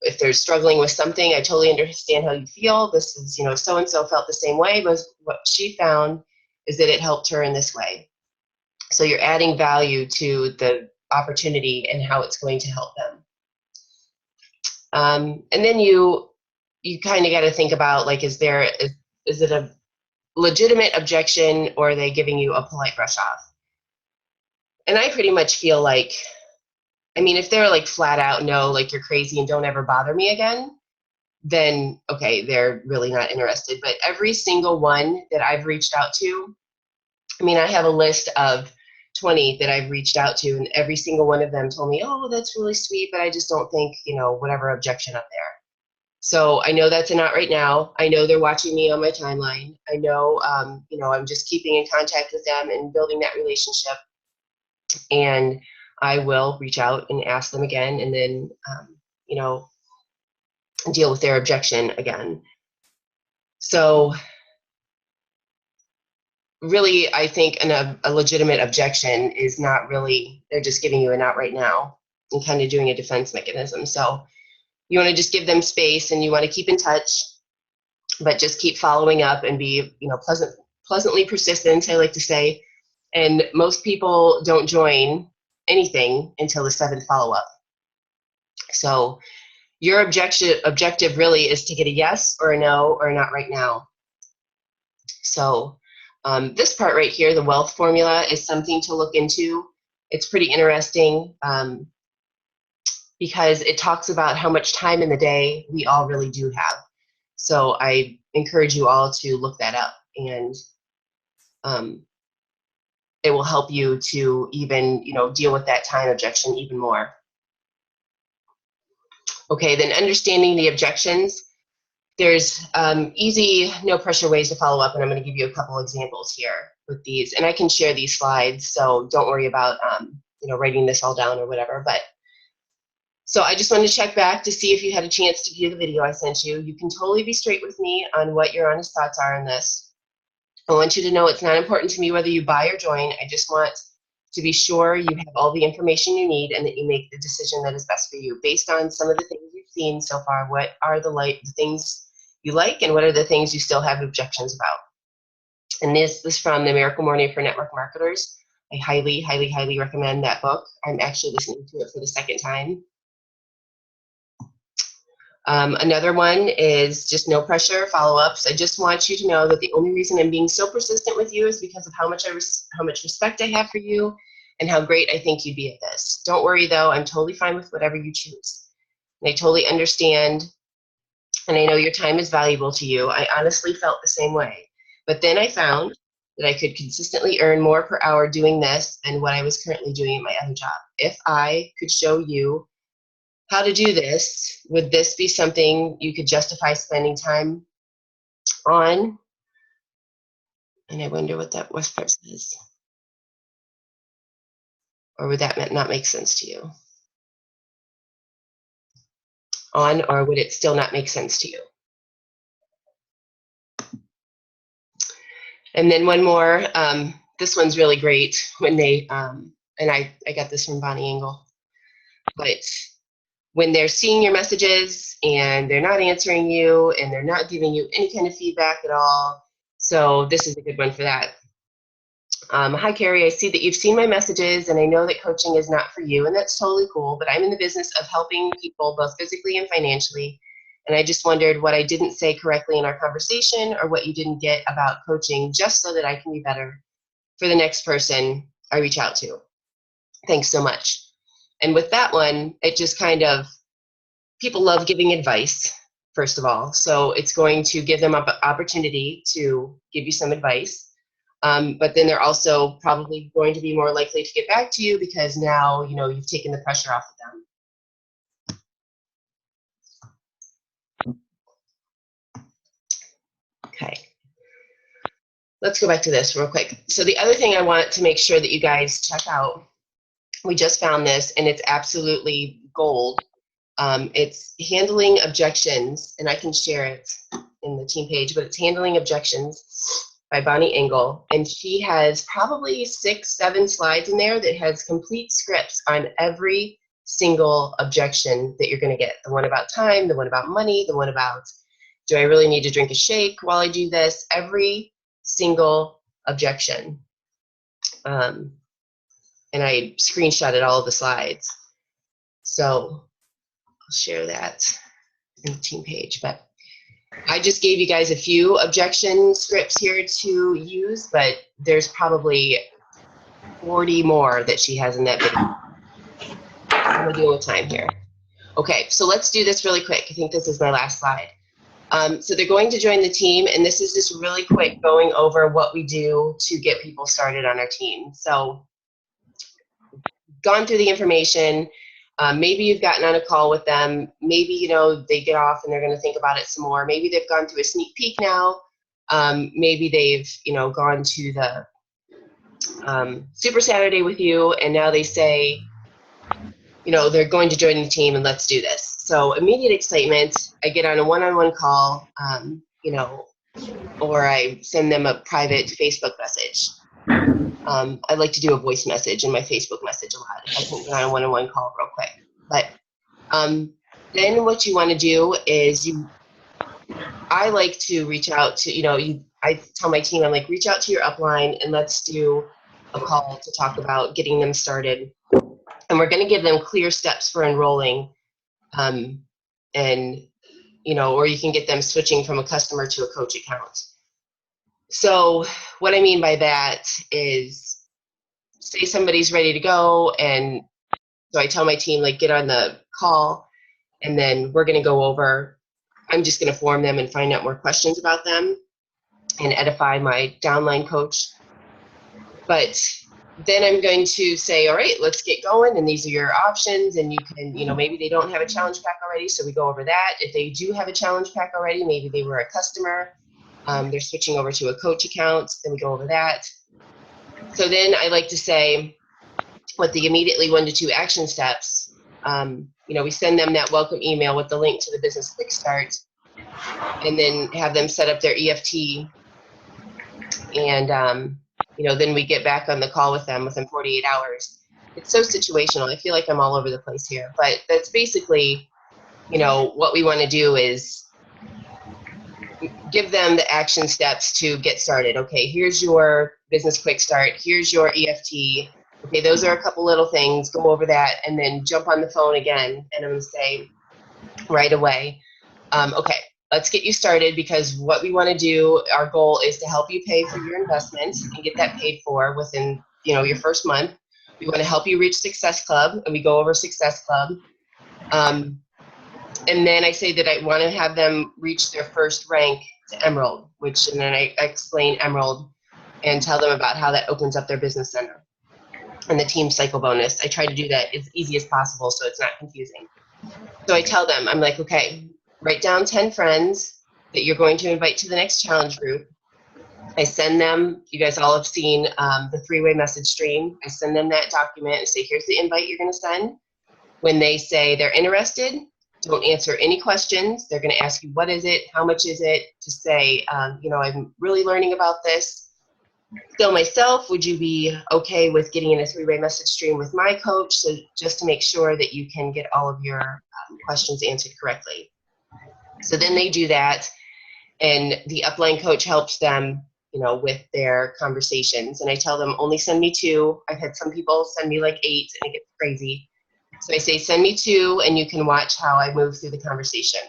if they're struggling with something, I totally understand how you feel. This is, so-and-so felt the same way, but what she found is that it helped her in this way. So you're adding value to the opportunity and how it's going to help them. And then you kind of got to think about, like, is it a legitimate objection, or are they giving you a polite brush off? And I pretty much feel like, if they're like flat out, no, like you're crazy and don't ever bother me again, then okay, they're really not interested. But every single one that I've reached out to, I have a list of 20 that I've reached out to, and every single one of them told me, oh, that's really sweet, but I just don't think, whatever objection up there. So I know that's a not right now. I know they're watching me on my timeline. I know, I'm just keeping in contact with them and building that relationship. And I will reach out and ask them again, and then, deal with their objection again. So really, I think a legitimate objection is not really, they're just giving you a not right now and kind of doing a defense mechanism. So you want to just give them space, and you want to keep in touch, but just keep following up and be, pleasantly persistent, I like to say. And most people don't join anything until the 7th follow-up. So your objective really is to get a yes or a no or a not right now. So this part right here, the wealth formula, is something to look into. It's pretty interesting because it talks about how much time in the day we all really do have. So I encourage you all to look that up, and it will help you to even, deal with that time objection even more. Okay, then understanding the objections. There's easy, no pressure ways to follow up, and I'm going to give you a couple examples here with these. And I can share these slides, so don't worry about writing this all down or whatever. But so I just wanted to check back to see if you had a chance to view the video I sent you. You can totally be straight with me on what your honest thoughts are on this. I want you to know it's not important to me whether you buy or join. I just want to be sure you have all the information you need and that you make the decision that is best for you based on some of the things you've seen so far. What are the things you like, and what are the things you still have objections about? And this is from The Miracle Morning for Network Marketers. I highly, highly, highly recommend that book. I'm actually listening to it for the second time. Another one is just no pressure follow-ups. I just want you to know that the only reason I'm being so persistent with you is because of how much respect I have for you and how great I think you'd be at this. Don't worry though, I'm totally fine with whatever you choose. And I totally understand, and I know your time is valuable to you. I honestly felt the same way. But then I found that I could consistently earn more per hour doing this than what I was currently doing at my other job. If I could show you how to do this, would this be something you could justify spending time on? And I wonder what that West part says. Or would that not make sense to you? On, or would it still not make sense to you? And then one more, this one's really great when they, and I got this from Bonnie Engel, but when they're seeing your messages and they're not answering you and they're not giving you any kind of feedback at all. So this is a good one for that. Hi, Carrie, I see that you've seen my messages and I know that coaching is not for you, and that's totally cool, but I'm in the business of helping people both physically and financially. And I just wondered what I didn't say correctly in our conversation or what you didn't get about coaching, just so that I can be better for the next person I reach out to. Thanks so much. And with that one, it just kind of, people love giving advice, first of all. So it's going to give them an opportunity to give you some advice. But then they're also probably going to be more likely to get back to you because now, you've taken the pressure off of them. Okay. Let's go back to this real quick. So the other thing I want to make sure that you guys check out, we just found this and it's absolutely gold. It's handling objections, and I can share it in the team page, but it's Handling Objections by Bonnie Engel. And she has probably 6-7 slides in there that has complete scripts on every single objection that you're going to get. The one about time, the one about money, the one about, do I really need to drink a shake while I do this? Every single objection. And I screenshotted all of the slides. So I'll share that in the team page. But I just gave you guys a few objection scripts here to use, but there's probably 40 more that she has in that video. I'm gonna deal with time here. Okay, so let's do this really quick. I think this is my last slide. So they're going to join the team, and this is just really quick going over what we do to get people started on our team. So gone through the information. Maybe you've gotten on a call with them. Maybe, they get off and they're going to think about it some more. Maybe they've gone through a sneak peek now. Maybe they've, gone to the Super Saturday with you, and now they say, they're going to join the team and let's do this. So immediate excitement. I get on a one-on-one call, or I send them a private Facebook message. I like to do a voice message in my Facebook message a lot if I can get on a one-on-one call real quick. But then what you want to do is I like to reach out to, I tell my team, I'm like, reach out to your upline and let's do a call to talk about getting them started. And we're going to give them clear steps for enrolling. Or you can get them switching from a customer to a coach account. So what I mean by that is, say somebody's ready to go, and so I tell my team, like, get on the call, and then we're going to go over, I'm just going to form them and find out more questions about them and edify my downline coach. But then I'm going to say, all right, let's get going. And these are your options. And you can, maybe they don't have a challenge pack already. So we go over that. If they do have a challenge pack already, maybe they were a customer, they're switching over to a coach account, then we go over that. So then I like to say what the immediately 1 to 2 action steps, we send them that welcome email with the link to the business quick start, and then have them set up their EFT. And, then we get back on the call with them within 48 hours. It's so situational. I feel like I'm all over the place here, but that's basically, what we want to do is give them the action steps to get started. Okay, here's your business quick start. Here's your EFT. Okay, those are a couple little things. Go over that and then jump on the phone again. And I'm going to say right away, okay, let's get you started, because what we want to do, our goal is to help you pay for your investments and get that paid for within, your first month. We want to help you reach Success Club, and we go over Success Club. And then I say that I want to have them reach their first rank to Emerald, and then I explain Emerald and tell them about how that opens up their business center and the team cycle bonus. I try to do that as easy as possible so it's not confusing. So I tell them, I'm like, okay, write down 10 friends that you're going to invite to the next challenge group. I send them, you guys all have seen the 3-way message stream. I send them that document and say, here's the invite you're going to send. When they say they're interested, don't answer any questions. They're going to ask you, what is it? How much is it? Just say, I'm really learning about this. Still myself, would you be okay with getting in a 3-way message stream with my coach? So just to make sure that you can get all of your questions answered correctly. So then they do that, and the upline coach helps them, with their conversations. And I tell them, only send me 2. I've had some people send me like 8, and it gets crazy. So I say, send me 2, and you can watch how I move through the conversation.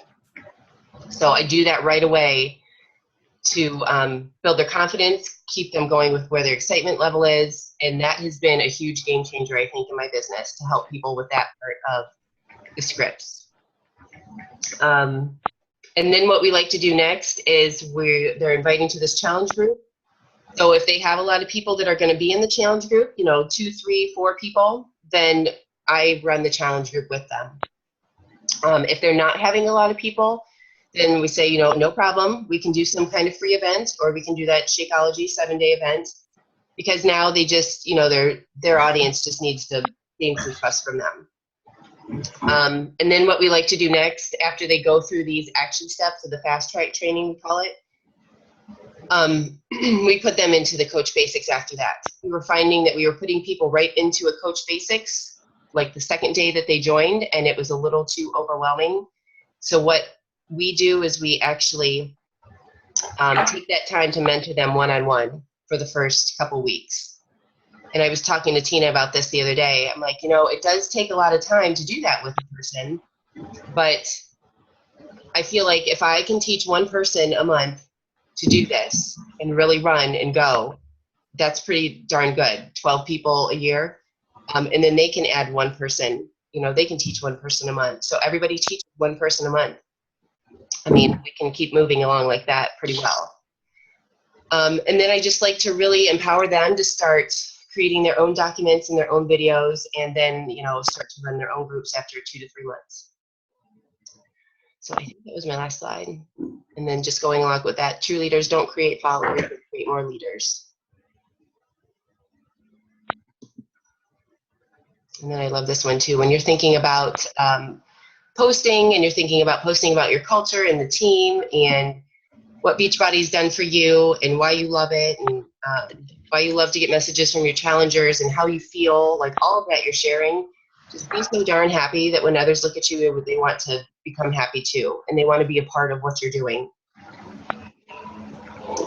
So I do that right away to build their confidence, keep them going with where their excitement level is. And that has been a huge game changer, I think, in my business, to help people with that part of the scripts. And then what we like to do next is they're inviting to this challenge group. So if they have a lot of people that are going to be in the challenge group, 2, 3, 4 people, then I run the challenge group with them. If they're not having a lot of people, then we say, no problem. We can do some kind of free event, or we can do that Shakeology 7-day event, because now they just, their audience just needs to gain some trust from them. And then what we like to do next, after they go through these action steps of the fast track training, we call it, we put them into the Coach Basics after that. We were finding that we were putting people right into a Coach Basics, like the second day that they joined, and it was a little too overwhelming. So what we do is we actually take that time to mentor them one-on-one for the first couple weeks. And I was talking to Tina about this the other day. I'm like, it does take a lot of time to do that with a person, but I feel like if I can teach one person a month to do this and really run and go, that's pretty darn good. 12 people a year. And then they can add one person, they can teach one person a month. So everybody teaches one person a month. I mean, we can keep moving along like that pretty well. And then I just like to really empower them to start creating their own documents and their own videos, and then, start to run their own groups after 2 to 3 months. So I think that was my last slide. And then just going along with that, true leaders don't create followers, they create more leaders. And then I love this one too. When you're thinking about posting, and you're thinking about posting about your culture and the team and what Beachbody's done for you and why you love it, and why you love to get messages from your challengers and how you feel, like all of that you're sharing, just be so darn happy that when others look at you, they want to become happy too, and they want to be a part of what you're doing.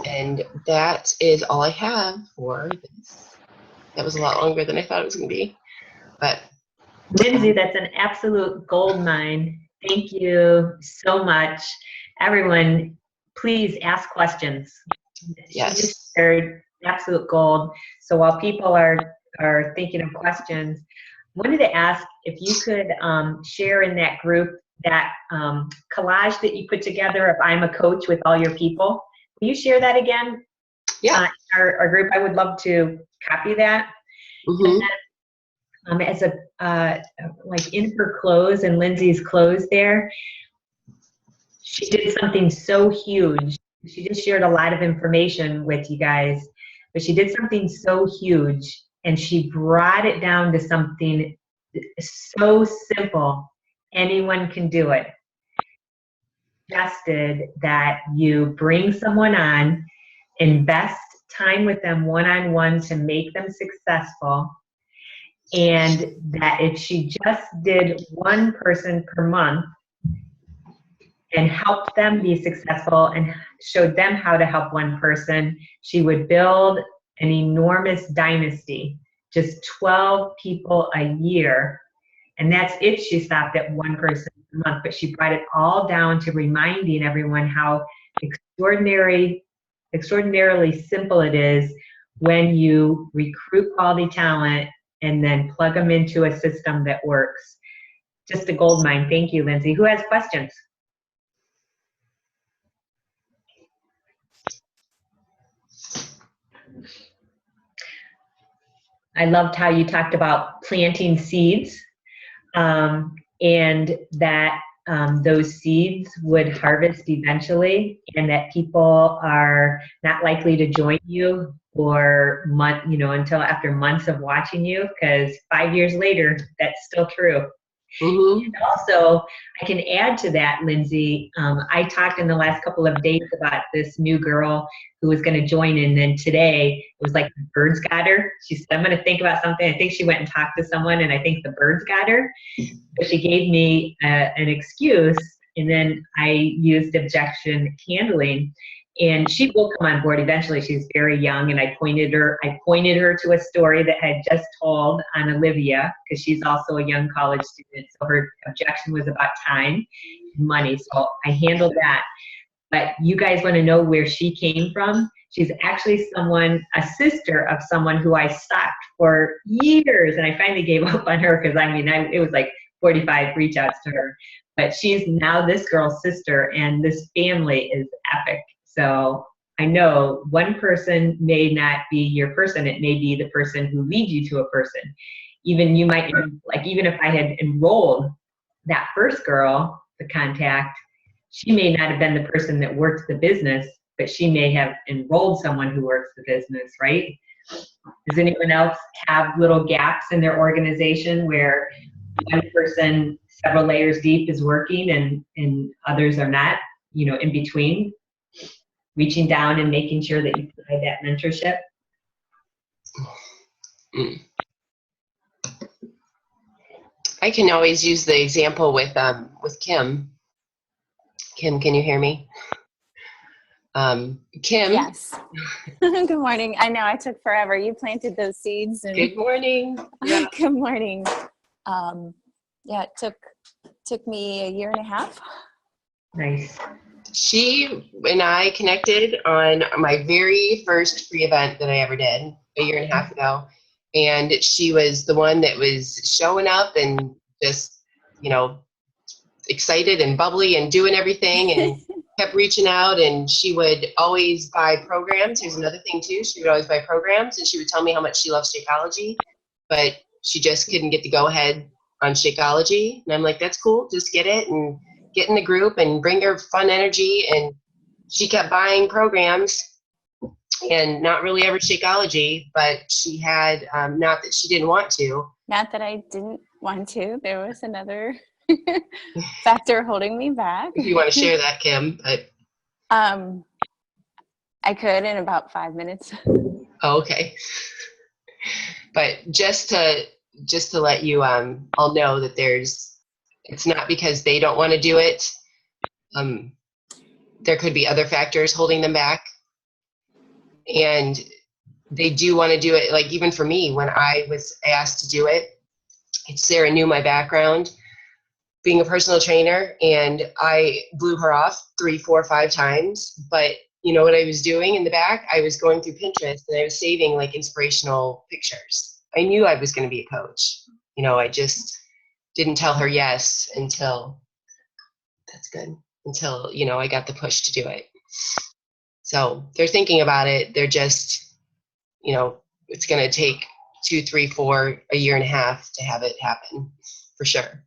And that is all I have for this. That was a lot longer than I thought it was going to be. But Lindsay, that's an absolute gold mine. Thank you so much. Everyone, please ask questions. Yes. She just shared absolute gold. So while people are thinking of questions, I wanted to ask if you could share in that group that collage that you put together of I'm a Coach with all your people. Will you share that again? Yeah. Our group, I would love to copy that. Mm-hmm. As a like in her clothes and Lindsay's clothes there, she did something so huge. She just shared a lot of information with you guys, but she did something so huge, and she brought it down to something so simple. Anyone can do it. Suggested that you bring someone on, invest time with them one-on-one to make them successful, and that if she just did one person per month and helped them be successful and showed them how to help one person, she would build an enormous dynasty, just 12 people a year. And that's if she stopped at one person a month, but she brought it all down to reminding everyone how extraordinarily simple it is when you recruit quality talent and then plug them into a system that works. Just a gold mine. Thank you, Lindsay. Who has questions? I loved how you talked about planting seeds, and that those seeds would harvest eventually, and that people are not likely to join you for until after months of watching you, because 5 years later, that's still true. Mm-hmm. And also, I can add to that, Lindsay, I talked in the last couple of days about this new girl who was going to join, and then today, it was like the birds got her. She said, I'm going to think about something. I think she went and talked to someone, and I think the birds got her. But she gave me an excuse, and then I used objection handling. And she will come on board eventually. She's very young, and I pointed her to a story that I had just told on Olivia, because she's also a young college student. So her objection was about time and money. So I handled that. But you guys want to know where she came from? She's actually a sister of someone who I stalked for years, and I finally gave up on her because it was like 45 reach outs to her. But she's now this girl's sister, and this family is epic. So I know one person may not be your person. It may be the person who leads you to a person. Even you might, even if I had enrolled that first girl, the contact, she may not have been the person that works the business, but she may have enrolled someone who works the business, right? Does anyone else have little gaps in their organization where one person several layers deep is working and others are not, in between? Reaching down and making sure that you provide that mentorship? I can always use the example with Kim. Kim, can you hear me? Kim. Yes. Good morning. I know I took forever. You planted those seeds. And good morning. Yeah. Good morning. Yeah, it took me 1.5 years. Nice. She and I connected on my very first free event that I ever did 1.5 years ago. And she was the one that was showing up and just, excited and bubbly and doing everything and kept reaching out. And she would always buy programs. Here's another thing too. She would always buy programs, and she would tell me how much she loves Shakeology, but she just couldn't get the go ahead on Shakeology. And I'm like, that's cool. Just get it and get in the group and bring your fun energy. And she kept buying programs and not really ever Shakeology, but she had, not that she didn't want to. Not that I didn't want to. There was another factor holding me back. If you want to share that, Kim. But I could in about 5 minutes. Oh, okay. But just to let you all know that it's not because they don't want to do it. There could be other factors holding them back. And they do want to do it. Like even for me, when I was asked to do it, Sarah knew my background being a personal trainer, and I blew her off 3, 4, 5 times. But you know what I was doing in the back? I was going through Pinterest and I was saving like inspirational pictures. I knew I was going to be a coach. I just didn't tell her yes until I got the push to do it. So they're thinking about it. They're just, it's going to take 2, 3, 4, a year and a half to have it happen, for sure.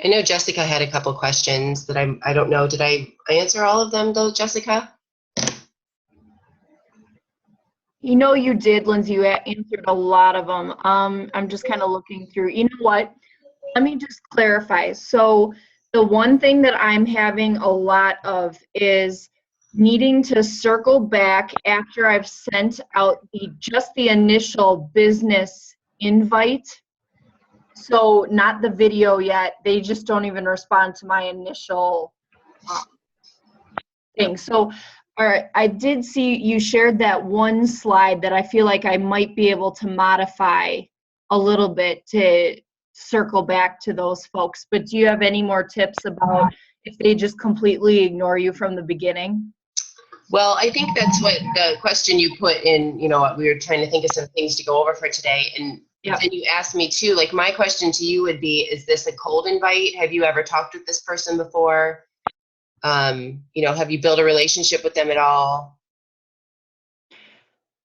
I know Jessica had a couple questions that I don't know. Did I answer all of them though, Jessica? You know you did, Lindsay. You answered a lot of them. I'm just kind of looking through. You know what? Let me just clarify. So the one thing that I'm having a lot of is needing to circle back after I've sent out just the initial business invite. So not the video yet. They just don't even respond to my initial thing. So all right, I did see you shared that one slide that I feel like I might be able to modify a little bit to circle back to those folks. But do you have any more tips about if they just completely ignore you from the beginning? Well, I think that's what the question you put in, we were trying to think of some things to go over for today. And Yep. then you asked me too, like my question to you would be, is this a cold invite? Have you ever talked with this person before? Have you built a relationship with them at all?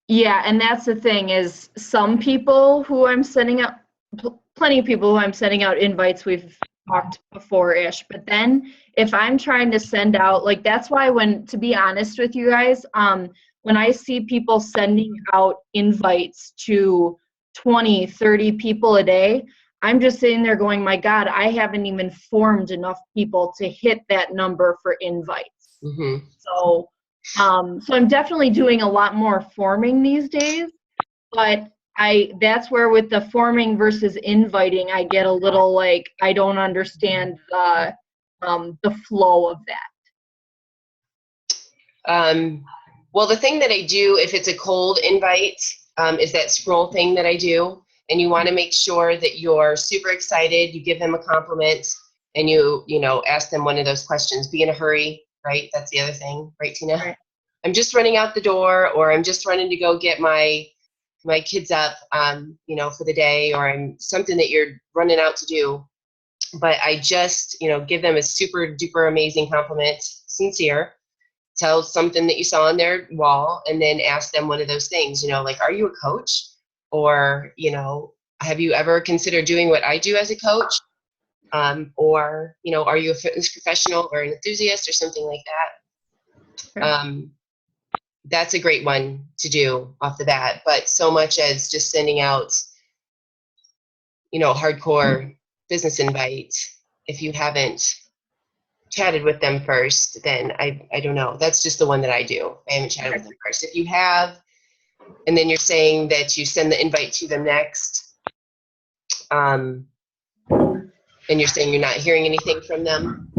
Yeah, and that's the thing is some people who I'm sending out, plenty of people who I'm sending out invites, we've talked before-ish, but then if I'm trying to send out, like that's why to be honest with you guys, when I see people sending out invites to 20, 30 people a day, I'm just sitting there going, my God, I haven't even formed enough people to hit that number for invites. Mm-hmm. So I'm definitely doing a lot more forming these days, but that's where with the forming versus inviting, I get a little like, I don't understand the flow of that. Well, the thing that I do, if it's a cold invite, is that scroll thing that I do. And you want to make sure that you're super excited. You give them a compliment and you ask them one of those questions. Be in a hurry, right? That's the other thing, right, Tina? Right. I'm just running out the door, or I'm just running to go get my kids up, for the day, or I'm something that you're running out to do. But I just, give them a super duper amazing compliment, sincere. Tell something that you saw on their wall, and then ask them one of those things, like, are you a coach? Or, have you ever considered doing what I do as a coach? Or, are you a fitness professional or an enthusiast or something like that? Sure. That's a great one to do off the bat. But so much as just sending out, hardcore business invite, if you haven't chatted with them first, then I don't know. That's just the one that I do. I haven't chatted with them first. If you have, and then you're saying that you send the invite to them next, and you're saying you're not hearing anything from them.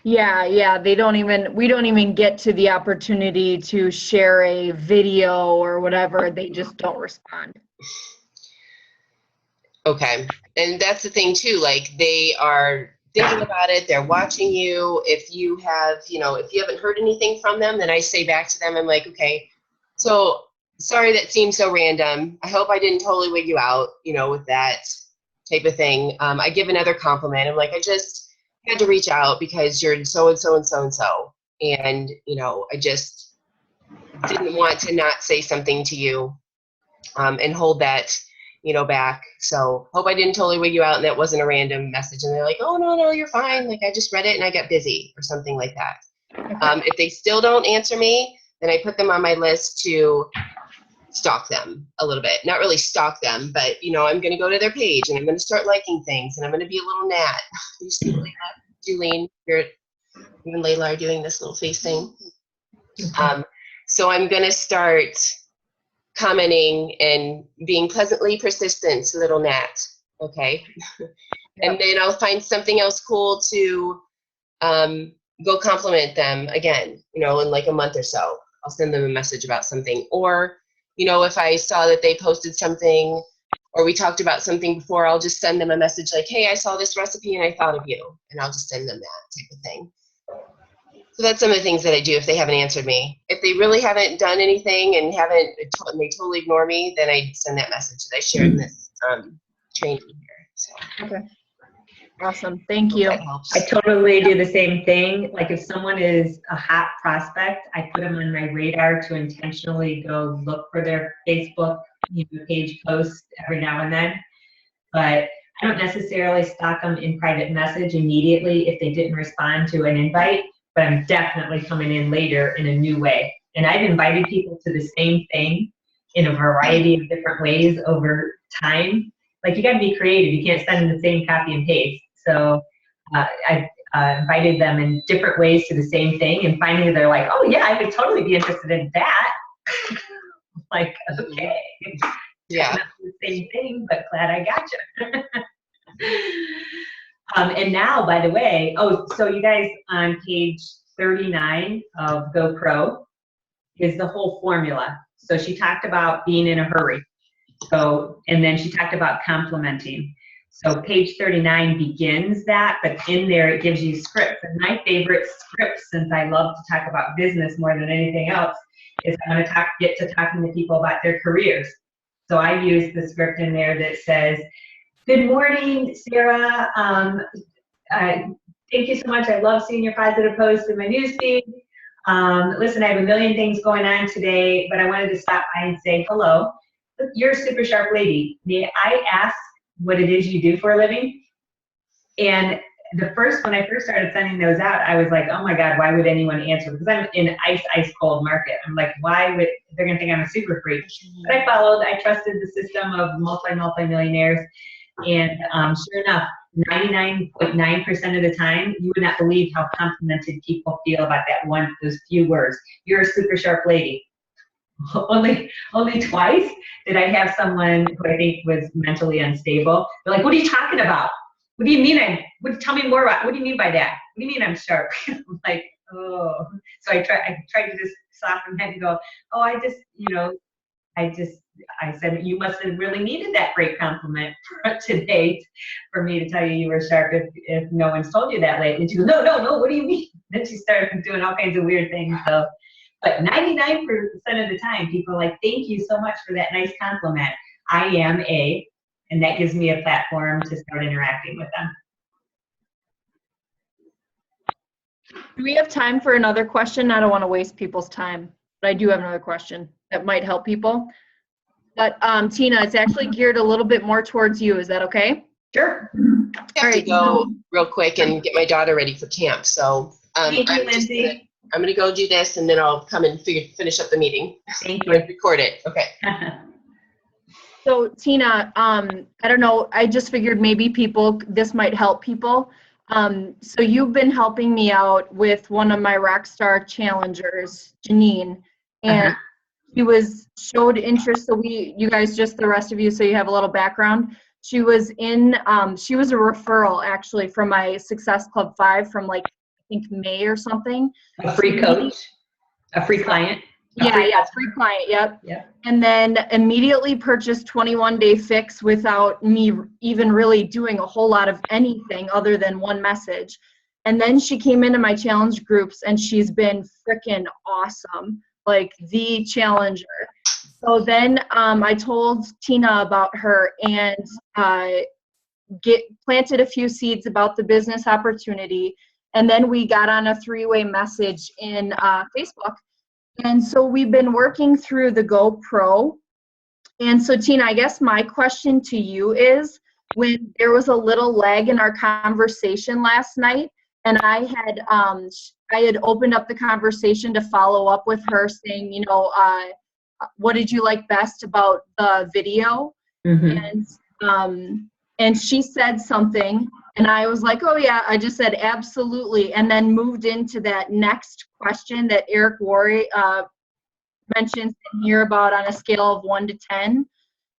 Yeah, we don't even get to the opportunity to share a video or whatever. They just don't respond. Okay. And that's the thing too, like they are thinking about it, they're watching you. If you have, if you haven't heard anything from them, then I say back to them, I'm like, okay, so sorry that seems so random. I hope I didn't totally wig you out, with that type of thing. I give another compliment. I'm like, I just had to reach out because you're so and so and so and so. And, I just didn't want to not say something to you and hold that, back. So hope I didn't totally wig you out and that wasn't a random message. And they're like, oh, no, you're fine. Like I just read it and I got busy or something like that. If they still don't answer me, then I put them on my list to stalk them a little bit. Not really stalk them, but I'm going to go to their page and I'm going to start liking things and I'm going to be a little gnat. You see Layla, Julian, you and Layla are doing this little face thing. So I'm going to start commenting and being pleasantly persistent, little gnat. Okay. Yep. And then I'll find something else cool to go compliment them again, in like a month or so. I'll send them a message about something. Or, if I saw that they posted something or we talked about something before, I'll just send them a message like, hey, I saw this recipe and I thought of you. And I'll just send them that type of thing. So that's some of the things that I do if they haven't answered me. If they really haven't done anything and they totally ignore me, then I send that message that I shared in this training here. So. Okay. Awesome. Thank you. That helps. I totally do the same thing. Like if someone is a hot prospect, I put them on my radar to intentionally go look for their Facebook page posts every now and then. But I don't necessarily stalk them in private message immediately if they didn't respond to an invite, but I'm definitely coming in later in a new way. And I've invited people to the same thing in a variety of different ways over time. Like you got to be creative. You can't send them the same copy and paste. So I've invited them in different ways to the same thing, and finally they're like, oh yeah, I would totally be interested in that. Like, okay. Yeah. Not the same thing, but glad I got you. And now, by the way, so you guys on page 39 of GoPro is the whole formula. So she talked about being in a hurry. So, and then she talked about complimenting. So page 39 begins that, but in there it gives you scripts. And my favorite script, since I love to talk about business more than anything else, is I'm going to get to talking to people about their careers. So I use the script in there that says, good morning, Sarah. Thank you so much. I love seeing your positive posts in my newsfeed. Listen, I have a million things going on today, but I wanted to stop by and say hello. You're a super sharp lady. May I ask what it is you do for a living? And when I first started sending those out, I was like, oh my God, why would anyone answer? Because I'm in ice cold market. I'm like, why would, they're gonna think I'm a super freak. But I trusted the system of multi-millionaires. And sure enough, 99.9% of the time, you would not believe how complimented people feel about those few words. You're a super sharp lady. Only twice did I have someone who I think was mentally unstable. They're like, what are you talking about? What do you mean tell me more about, what do you mean by that? What do you mean I'm sharp? I'm like, oh. So I tried to just soften that and go, oh, I said, you must have really needed that great compliment today for me to tell you were sharp if no one's told you that lately. And she goes, no, what do you mean? Then she started doing all kinds of weird things. So, but 99% of the time, people are like, thank you so much for that nice compliment. I am and that gives me a platform to start interacting with them. Do we have time for another question? I don't want to waste people's time, but I do have another question that might help people. But Tina, it's actually geared a little bit more towards you. Is that okay? Sure. I have to go real quick and get my daughter ready for camp. So Thank you, Lindsay. I'm going to go do this, and then I'll come and finish up the meeting. Thank you. Record it. Okay. So Tina, I don't know, I just figured maybe this might help people. So you've been helping me out with one of my Rockstar challengers, Janine, and she showed interest. So you guys, just the rest of you, so you have a little background. She was she was a referral actually from my Success Club 5 from like, I think May or something. A free coach, a free client. Free client, yep. And then immediately purchased 21-day fix without me even really doing a whole lot of anything other than one message. And then she came into my challenge groups and she's been freaking awesome, like the challenger. So then I told Tina about her and planted a few seeds about the business opportunity. And then we got on a 3-way message in Facebook. And so we've been working through the GoPro. And so Tina, I guess my question to you is, when there was a little lag in our conversation last night, and I had opened up the conversation to follow up with her saying, what did you like best about the video? And she said something, and I was like, oh yeah, I just said absolutely, and then moved into that next question that Eric Worre mentions in here about on a scale of 1 to 10,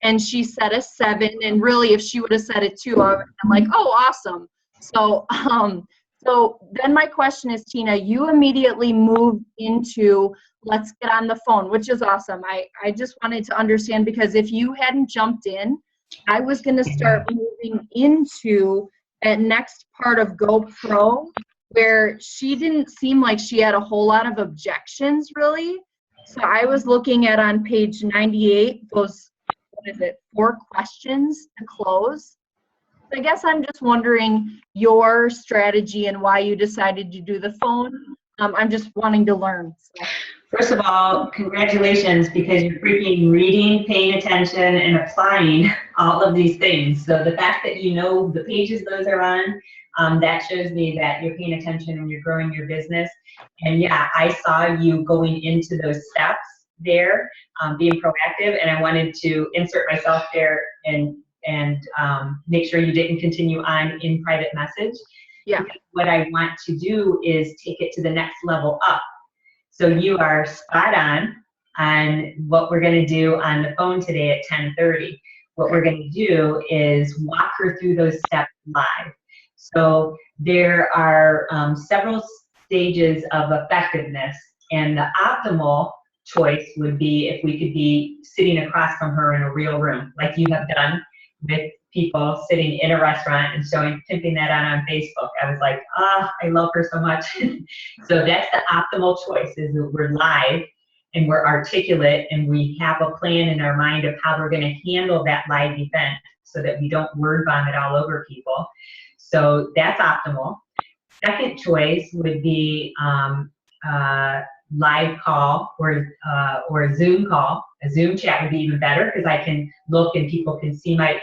and she said a 7, and really if she would have said a 2, I would have been like, oh, awesome. So then my question is, Tina, you immediately moved into let's get on the phone, which is awesome. I just wanted to understand, because if you hadn't jumped in, I was going to start moving into that next part of GoPro where she didn't seem like she had a whole lot of objections, really. So I was looking at on page 98, those, 4 questions to close. I guess I'm just wondering your strategy and why you decided to do the phone. I'm just wanting to learn. So. First of all, congratulations, because you're freaking reading, paying attention, and applying all of these things. So the fact that you know the pages those are on, that shows me that you're paying attention and you're growing your business. And yeah, I saw you going into those steps there, being proactive, and I wanted to insert myself there and make sure you didn't continue on in private message. Yeah. Because what I want to do is take it to the next level up. So you are spot on what we're going to do on the phone today at 10:30. What we're going to do is walk her through those steps live. So there are several stages of effectiveness, and the optimal choice would be if we could be sitting across from her in a real room, like you have done with people sitting in a restaurant and pimping that on Facebook. I was like, I love her so much. So that's the optimal choice, is that we're live and we're articulate and we have a plan in our mind of how we're going to handle that live event so that we don't word vomit all over people. So that's optimal. Second choice would be live call or a Zoom call. A Zoom chat would be even better because I can look and people can see my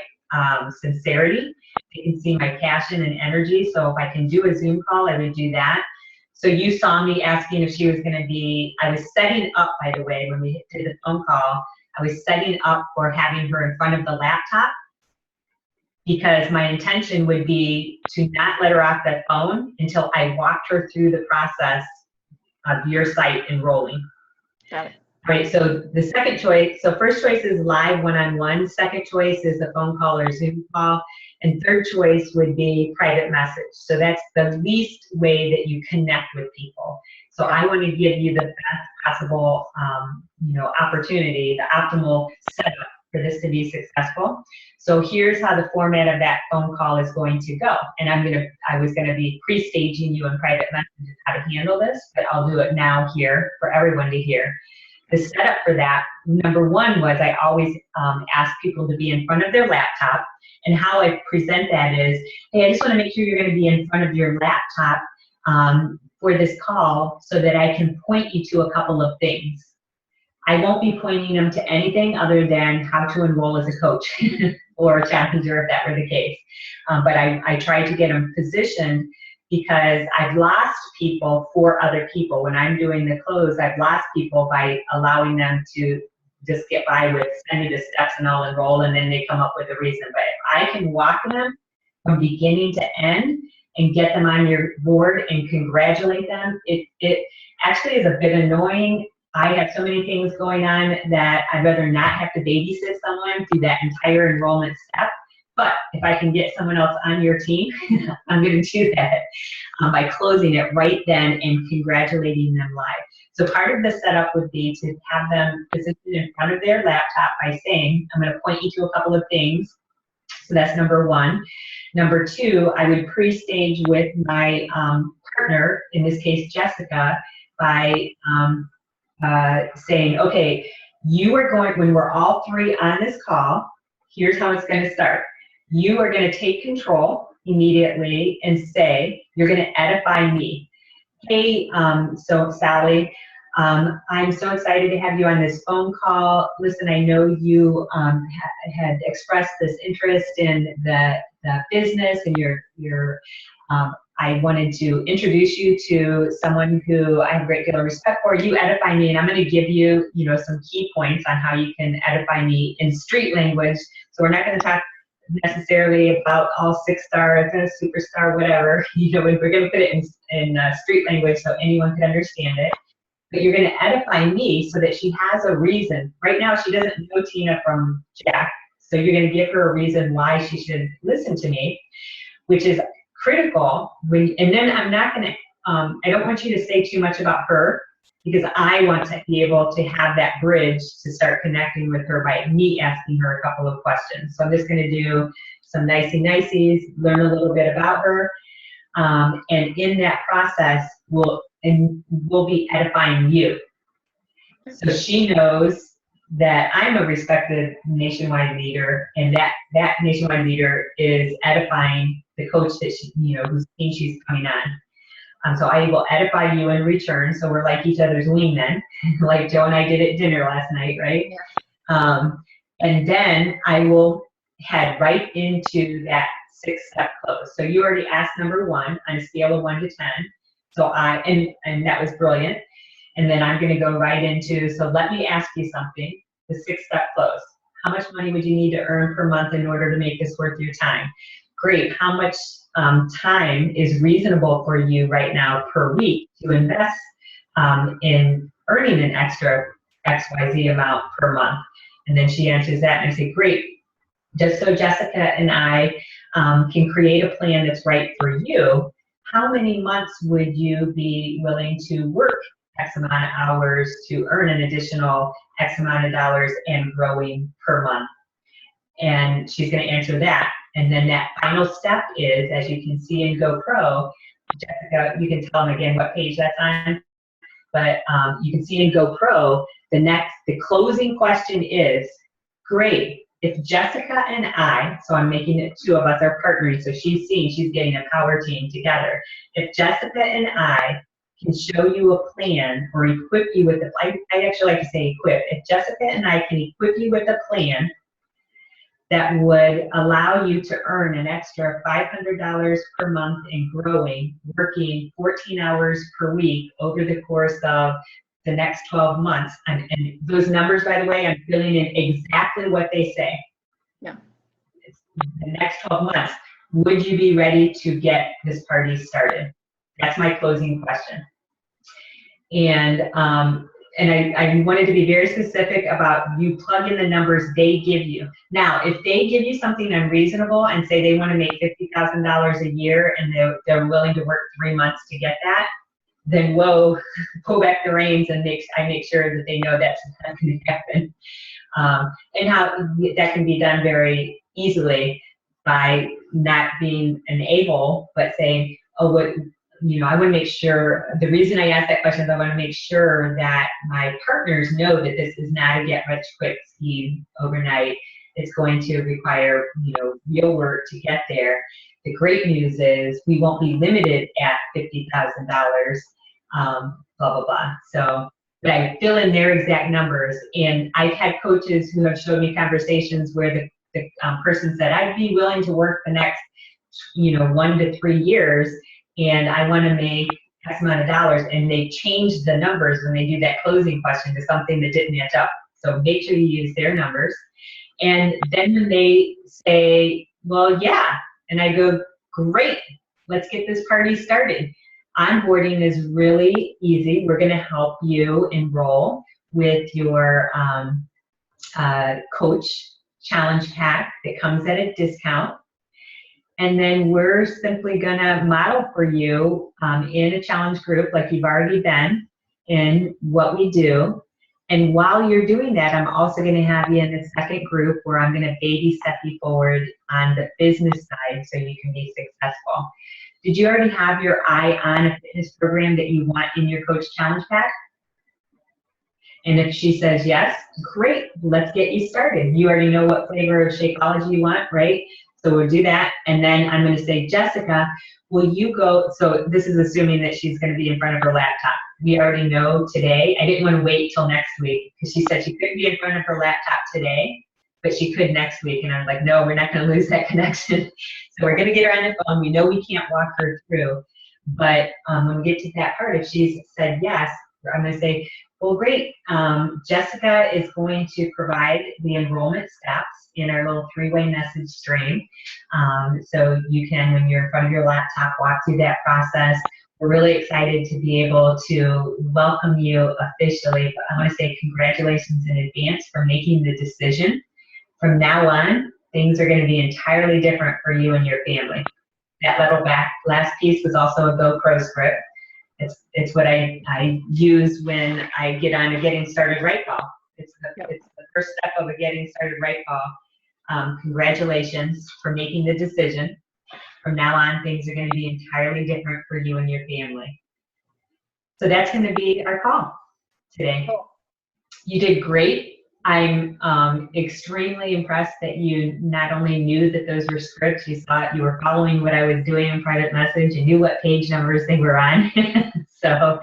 sincerity. They can see my passion and energy. So if I can do a Zoom call, I would do that. So you saw me asking if she was going to be, I was setting up, by the way, when we did the phone call, I was setting up for having her in front of the laptop, because my intention would be to not let her off that phone until I walked her through the process of your site enrolling. Got it. Right, so the second choice, so first choice is live one-on-one, second choice is a phone call or Zoom call, and third choice would be private message. So that's the least way that you connect with people. So I want to give you the best possible, opportunity, the optimal setup for this to be successful. So here's how the format of that phone call is going to go. And I was gonna be pre-staging you in private message how to handle this, but I'll do it now here for everyone to hear. The setup for that, number one, was I always ask people to be in front of their laptop, and how I present that is, hey, I just want to make sure you're going to be in front of your laptop for this call so that I can point you to a couple of things. I won't be pointing them to anything other than how to enroll as a coach or a challenger if that were the case. But I tried to get them positioned, because I've lost people for other people. When I'm doing the close, I've lost people by allowing them to just get by with send me the steps and I'll enroll, and then they come up with a reason. But if I can walk them from beginning to end and get them on your board and congratulate them, it actually is a bit annoying. I have so many things going on that I'd rather not have to babysit someone through that entire enrollment step. But if I can get someone else on your team, I'm going to do that by closing it right then and congratulating them live. So part of the setup would be to have them positioned in front of their laptop by saying, I'm going to point you to a couple of things. So that's number one. Number two, I would pre-stage with my partner, in this case Jessica, by saying, okay, you are going, when we're all three on this call, here's how it's going to start. You are going to take control immediately and say, you're going to edify me. Hey, so Sally, I'm so excited to have you on this phone call. Listen, I know you had expressed this interest in the business, and I wanted to introduce you to someone who I have a great deal of respect for. You edify me, and I'm going to give you, some key points on how you can edify me in street language. So we're not going to talk necessarily about all 6-star, superstar, whatever. We're going to put it in street language so anyone can understand it. But you're going to edify me so that she has a reason. Right now, she doesn't know Tina from Jack, so you're going to give her a reason why she should listen to me, which is critical. And then I'm not going to, I don't want you to say too much about her, because I want to be able to have that bridge to start connecting with her by me asking her a couple of questions. So I'm just going to do some nicey-niceys, learn a little bit about her, and in that process, we'll be edifying you. So she knows that I'm a respected nationwide leader, and that nationwide leader is edifying the coach that she, whose team she's coming on. So I will edify you in return. So we're like each other's wingmen, like Joe and I did at dinner last night, right? Yeah. And then I will head right into that 6-step close. So you already asked number 1 on a scale of 1 to 10. So and that was brilliant. And then I'm going to go right into, so let me ask you something, the 6-step close. How much money would you need to earn per month in order to make this worth your time? Great. How much time is reasonable for you right now per week to invest in earning an extra XYZ amount per month? And then she answers that, and I say, great. Just so Jessica and I can create a plan that's right for you, how many months would you be willing to work X amount of hours to earn an additional X amount of dollars and growing per month? And she's going to answer that. And then that final step is, as you can see in GoPro, Jessica, you can tell them again what page that's on, but you can see in GoPro, the closing question is, great, if Jessica and I, so I'm making it 2 of us are partnering, so she's getting a power team together. If Jessica and I can show you a plan or equip you with I actually like to say equip. If Jessica and I can equip you with a plan that would allow you to earn an extra $500 per month and growing, working 14 hours per week over the course of the next 12 months. And those numbers, by the way, I'm filling in exactly what they say. Yeah. It's the next 12 months. Would you be ready to get this party started? That's my closing question. And I wanted to be very specific about you plug in the numbers they give you. Now, if they give you something unreasonable and say they want to make $50,000 a year and they're willing to work 3 months to get that, then whoa, pull back the reins and I make sure that they know that's not going to happen. And how that can be done very easily by not being an a-hole, but saying, oh, what, I want to make sure, the reason I ask that question is I want to make sure that my partners know that this is not a get-rich-quick scheme overnight. It's going to require, real work to get there. The great news is we won't be limited at $50,000, blah, blah, blah. So, but I fill in their exact numbers. And I've had coaches who have showed me conversations where the person said, I'd be willing to work the next, 1 to 3 years, and I want to make X amount of dollars, and they change the numbers when they do that closing question to something that didn't match up. So make sure you use their numbers. And then when they say, well, yeah, and I go, great, let's get this party started. Onboarding is really easy. We're going to help you enroll with your coach challenge pack that comes at a discount. And then we're simply going to model for you in a challenge group like you've already been in what we do. And while you're doing that, I'm also going to have you in the second group where I'm going to baby step you forward on the business side so you can be successful. Did you already have your eye on a fitness program that you want in your coach challenge pack? And if she says yes, great, let's get you started. You already know what flavor of Shakeology you want, right? So we'll do that. And then I'm going to say, Jessica, will you go? So this is assuming that she's going to be in front of her laptop. We already know today. I didn't want to wait till next week because she said she couldn't be in front of her laptop today, but she could next week. And I'm like, no, we're not going to lose that connection. So we're going to get her on the phone. We know we can't walk her through. But when we get to that part, if she's said yes, I'm going to say, well, great. Jessica is going to provide the enrollment steps in our little 3-way message stream. So you can, when you're in front of your laptop, walk through that process. We're really excited to be able to welcome you officially. But I want to say congratulations in advance for making the decision. From now on, things are going to be entirely different for you and your family. That little last piece was also a GoPro script. It's what I use when I get on a getting started right call. It's the first step of a getting started right call. Congratulations for making the decision. From now on, things are going to be entirely different for you and your family. So that's going to be our call today. You did great. I'm extremely impressed that you not only knew that those were scripts, you saw it, you were following what I was doing in private message, you knew what page numbers they were on. So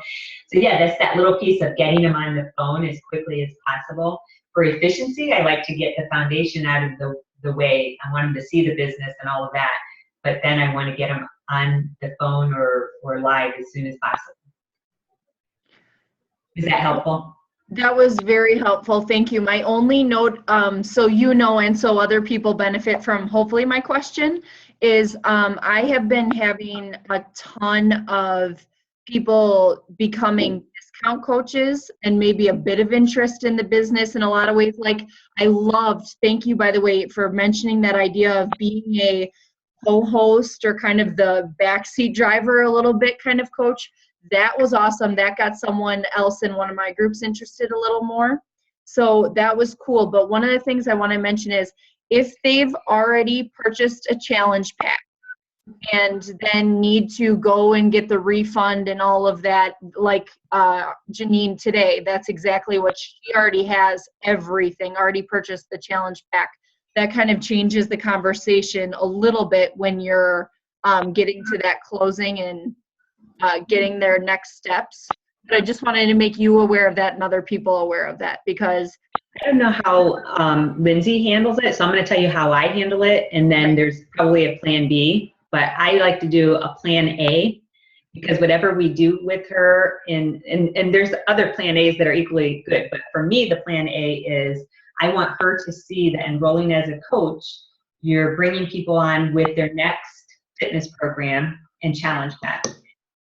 yeah, that's that little piece of getting them on the phone as quickly as possible. For efficiency, I like to get the foundation out of the way. I want them to see the business and all of that, but then I want to get them on the phone or live as soon as possible. Is that helpful? That was very helpful. Thank you. My only note, so you know, and so other people benefit from hopefully my question is, I have been having a ton of people becoming discount coaches and maybe a bit of interest in the business in a lot of ways. Like I loved, thank you, by the way, for mentioning that idea of being a co-host or kind of the backseat driver a little bit kind of coach. That was awesome. That got someone else in one of my groups interested a little more. So that was cool. But one of the things I want to mention is if they've already purchased a challenge pack and then need to go and get the refund and all of that, like Janine today, that's exactly what she already has, everything, already purchased the challenge pack. That kind of changes the conversation a little bit when you're getting to that closing and getting their next steps. But I just wanted to make you aware of that and other people aware of that, because I don't know how Lindsay handles it, so I'm going to tell you how I handle it, and then there's probably a plan B, but I like to do a plan A, because whatever we do with her, and there's other plan A's that are equally good, but for me, the plan A is I want her to see that enrolling as a coach, you're bringing people on with their next fitness program and challenge pack.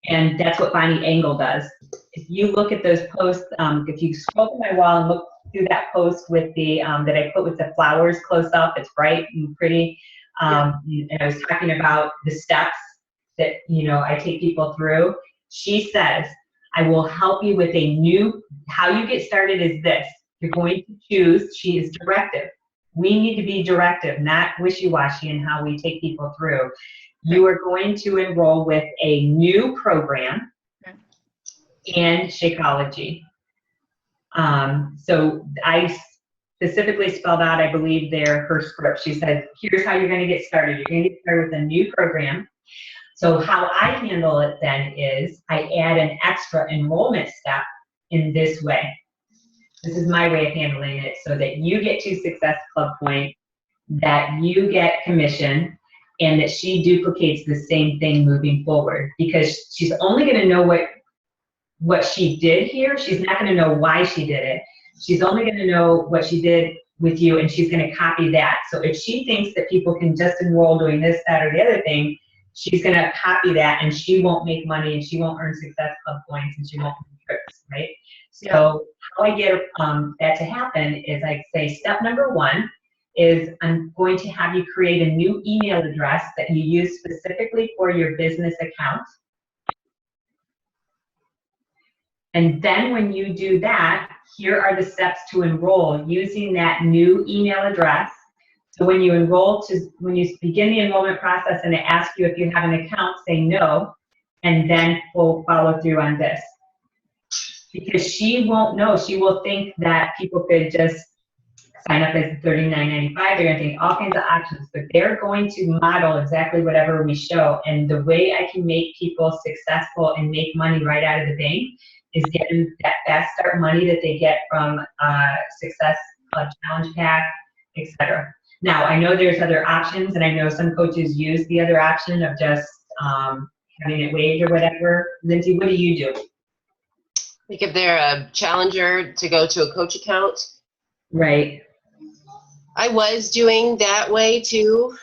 And that's what Bonnie Engel does. If you look at those posts, if you scroll to my wall and look through that post with the that I put with the flowers close up, it's bright and pretty. And I was talking about the steps that I take people through. She says, I will help you with a new, how you get started is this. You're going to choose, she is directive. We need to be directive, not wishy-washy in how we take people through. You are going to enroll with a new program in Shakeology. So I specifically spelled out, I believe, her script. She said, here's how you're going to get started. You're going to get started with a new program. So how I handle it then is I add an extra enrollment step in this way. This is my way of handling it, so that you get 2 Success Club points, that you get commission, and that she duplicates the same thing moving forward, because she's only going to know what she did here. She's not going to know why she did it. She's only going to know what she did with you, and she's going to copy that. So if she thinks that people can just enroll doing this, that, or the other thing, she's going to copy that, and she won't make money, and she won't earn Success Club points, and she won't earn trips, right? So how I get that to happen is I say step number 1 is I'm going to have you create a new email address that you use specifically for your business account. And then when you do that, here are the steps to enroll using that new email address. So when you when you begin the enrollment process and they ask you if you have an account, say no, and then we'll follow through on this. Because she won't know. She will think that people could just sign up as $39.95. They're going to think all kinds of options, but they're going to model exactly whatever we show. And the way I can make people successful and make money right out of the bank is getting that fast start money that they get from Success Club Challenge Pack, etc. Now, I know there's other options, and I know some coaches use the other option of just having it waived or whatever. Lindsay, what do you do? Like if they're a challenger to go to a coach account. Right. I was doing that way too,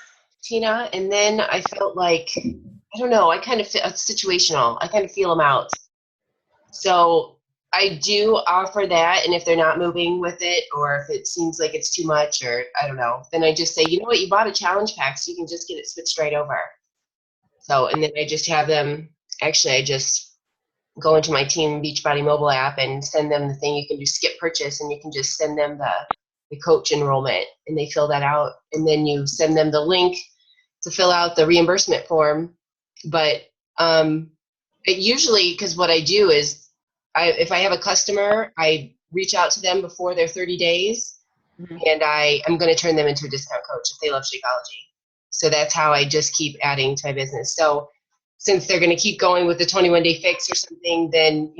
Tina, and then I felt like, I don't know, I kind of feel it's situational. I kind of feel them out. So I do offer that, and if they're not moving with it, or if it seems like it's too much, or I don't know, then I just say, you know what, you bought a challenge pack, so you can just get it switched right over. So, and then I just have them, actually I just go into my Team Beachbody mobile app and send them the thing. You can do skip purchase, and you can just send them the coach enrollment, and they fill that out, and then you send them the link to fill out the reimbursement form. But it usually, because what I do is if I have a customer, I reach out to them before their 30 days and I'm going to turn them into a discount coach if they love Shakeology. So that's how I just keep adding to my business. So since they're going to keep going with the 21-day fix or something, then,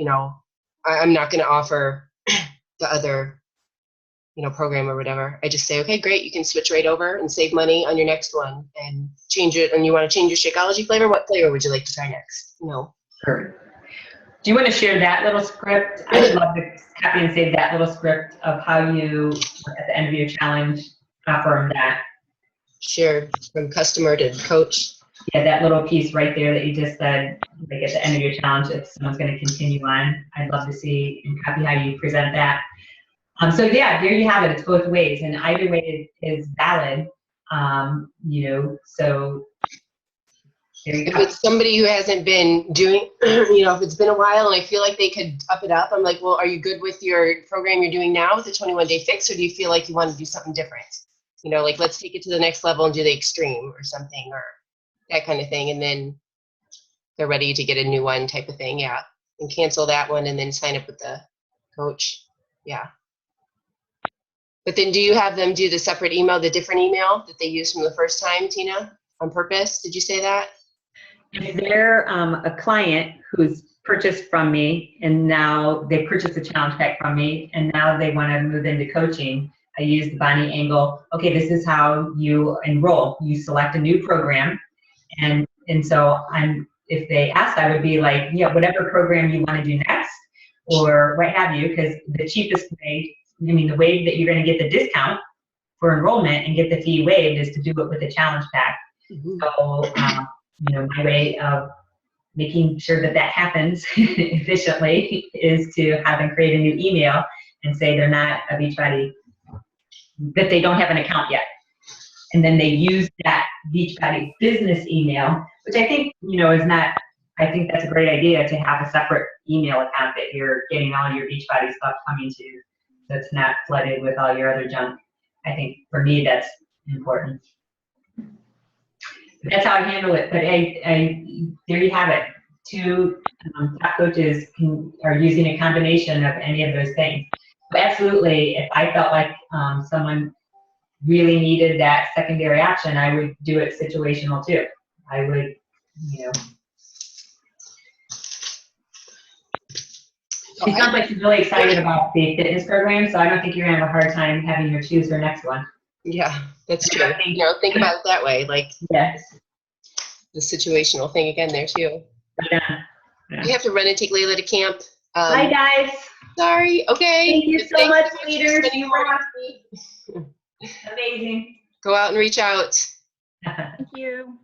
I'm not going to offer the other, program or whatever. I just say, okay, great. You can switch right over and save money on your next one and change it. And you want to change your Shakeology flavor? What flavor would you like to try next? Sure. Do you want to share that little script? I would love to copy and save that little script of how you, at the end of your challenge, offer them that. Sure. From customer to coach. Yeah, that little piece right there that you just said, like at the end of your challenge, if someone's going to continue on, I'd love to see and copy how you present that. So yeah, there you have it. It's both ways, and either way is valid. So there you If go. it's somebody who hasn't been doing, if it's been a while and I feel like they could up it up, I'm like, well, are you good with your program you're doing now with the 21-day fix, or do you feel like you want to do something different? Like let's take it to the next level and do the extreme or something, or that kind of thing. And then they're ready to get a new one type of thing. Yeah. And cancel that one and then sign up with the coach. Yeah. But then do you have them do the separate email, the different email that they used from the first time, Tina, on purpose? Did you say that? If they're a client who's purchased from me and now they purchased a challenge pack from me and now they want to move into coaching, I use the Bonnie angle. Okay, this is how you enroll. You select a new program, and so if they ask, I would be like, yeah, whatever program you want to do next, or what have you, because the cheapest way, the way that you're going to get the discount for enrollment and get the fee waived is to do it with a challenge pack. Mm-hmm. So, my way of making sure that happens efficiently is to have them create a new email and say they're not a Beachbody, that they don't have an account yet. And then they use that Beachbody business email, which I think, is not, I think that's a great idea to have a separate email account that you're getting all your Beachbody stuff coming to, so it's not flooded with all your other junk. I think for me, that's important. That's how I handle it. But there you have it. Two top coaches are using a combination of any of those things. But absolutely, if I felt like someone really needed that secondary action, I would do it situational too. I would, She sounds like she's really excited about the fitness program, so I don't think you're gonna have a hard time having her choose her next one. Yeah, that's true. Think about it that way, like Yes. the situational thing again there too. Yeah. We have to run and take Layla to camp. Bye, guys. Sorry. Okay. Thank you so much, for leaders. spending You more rock. time with me. Amazing. Go out and reach out. Thank you.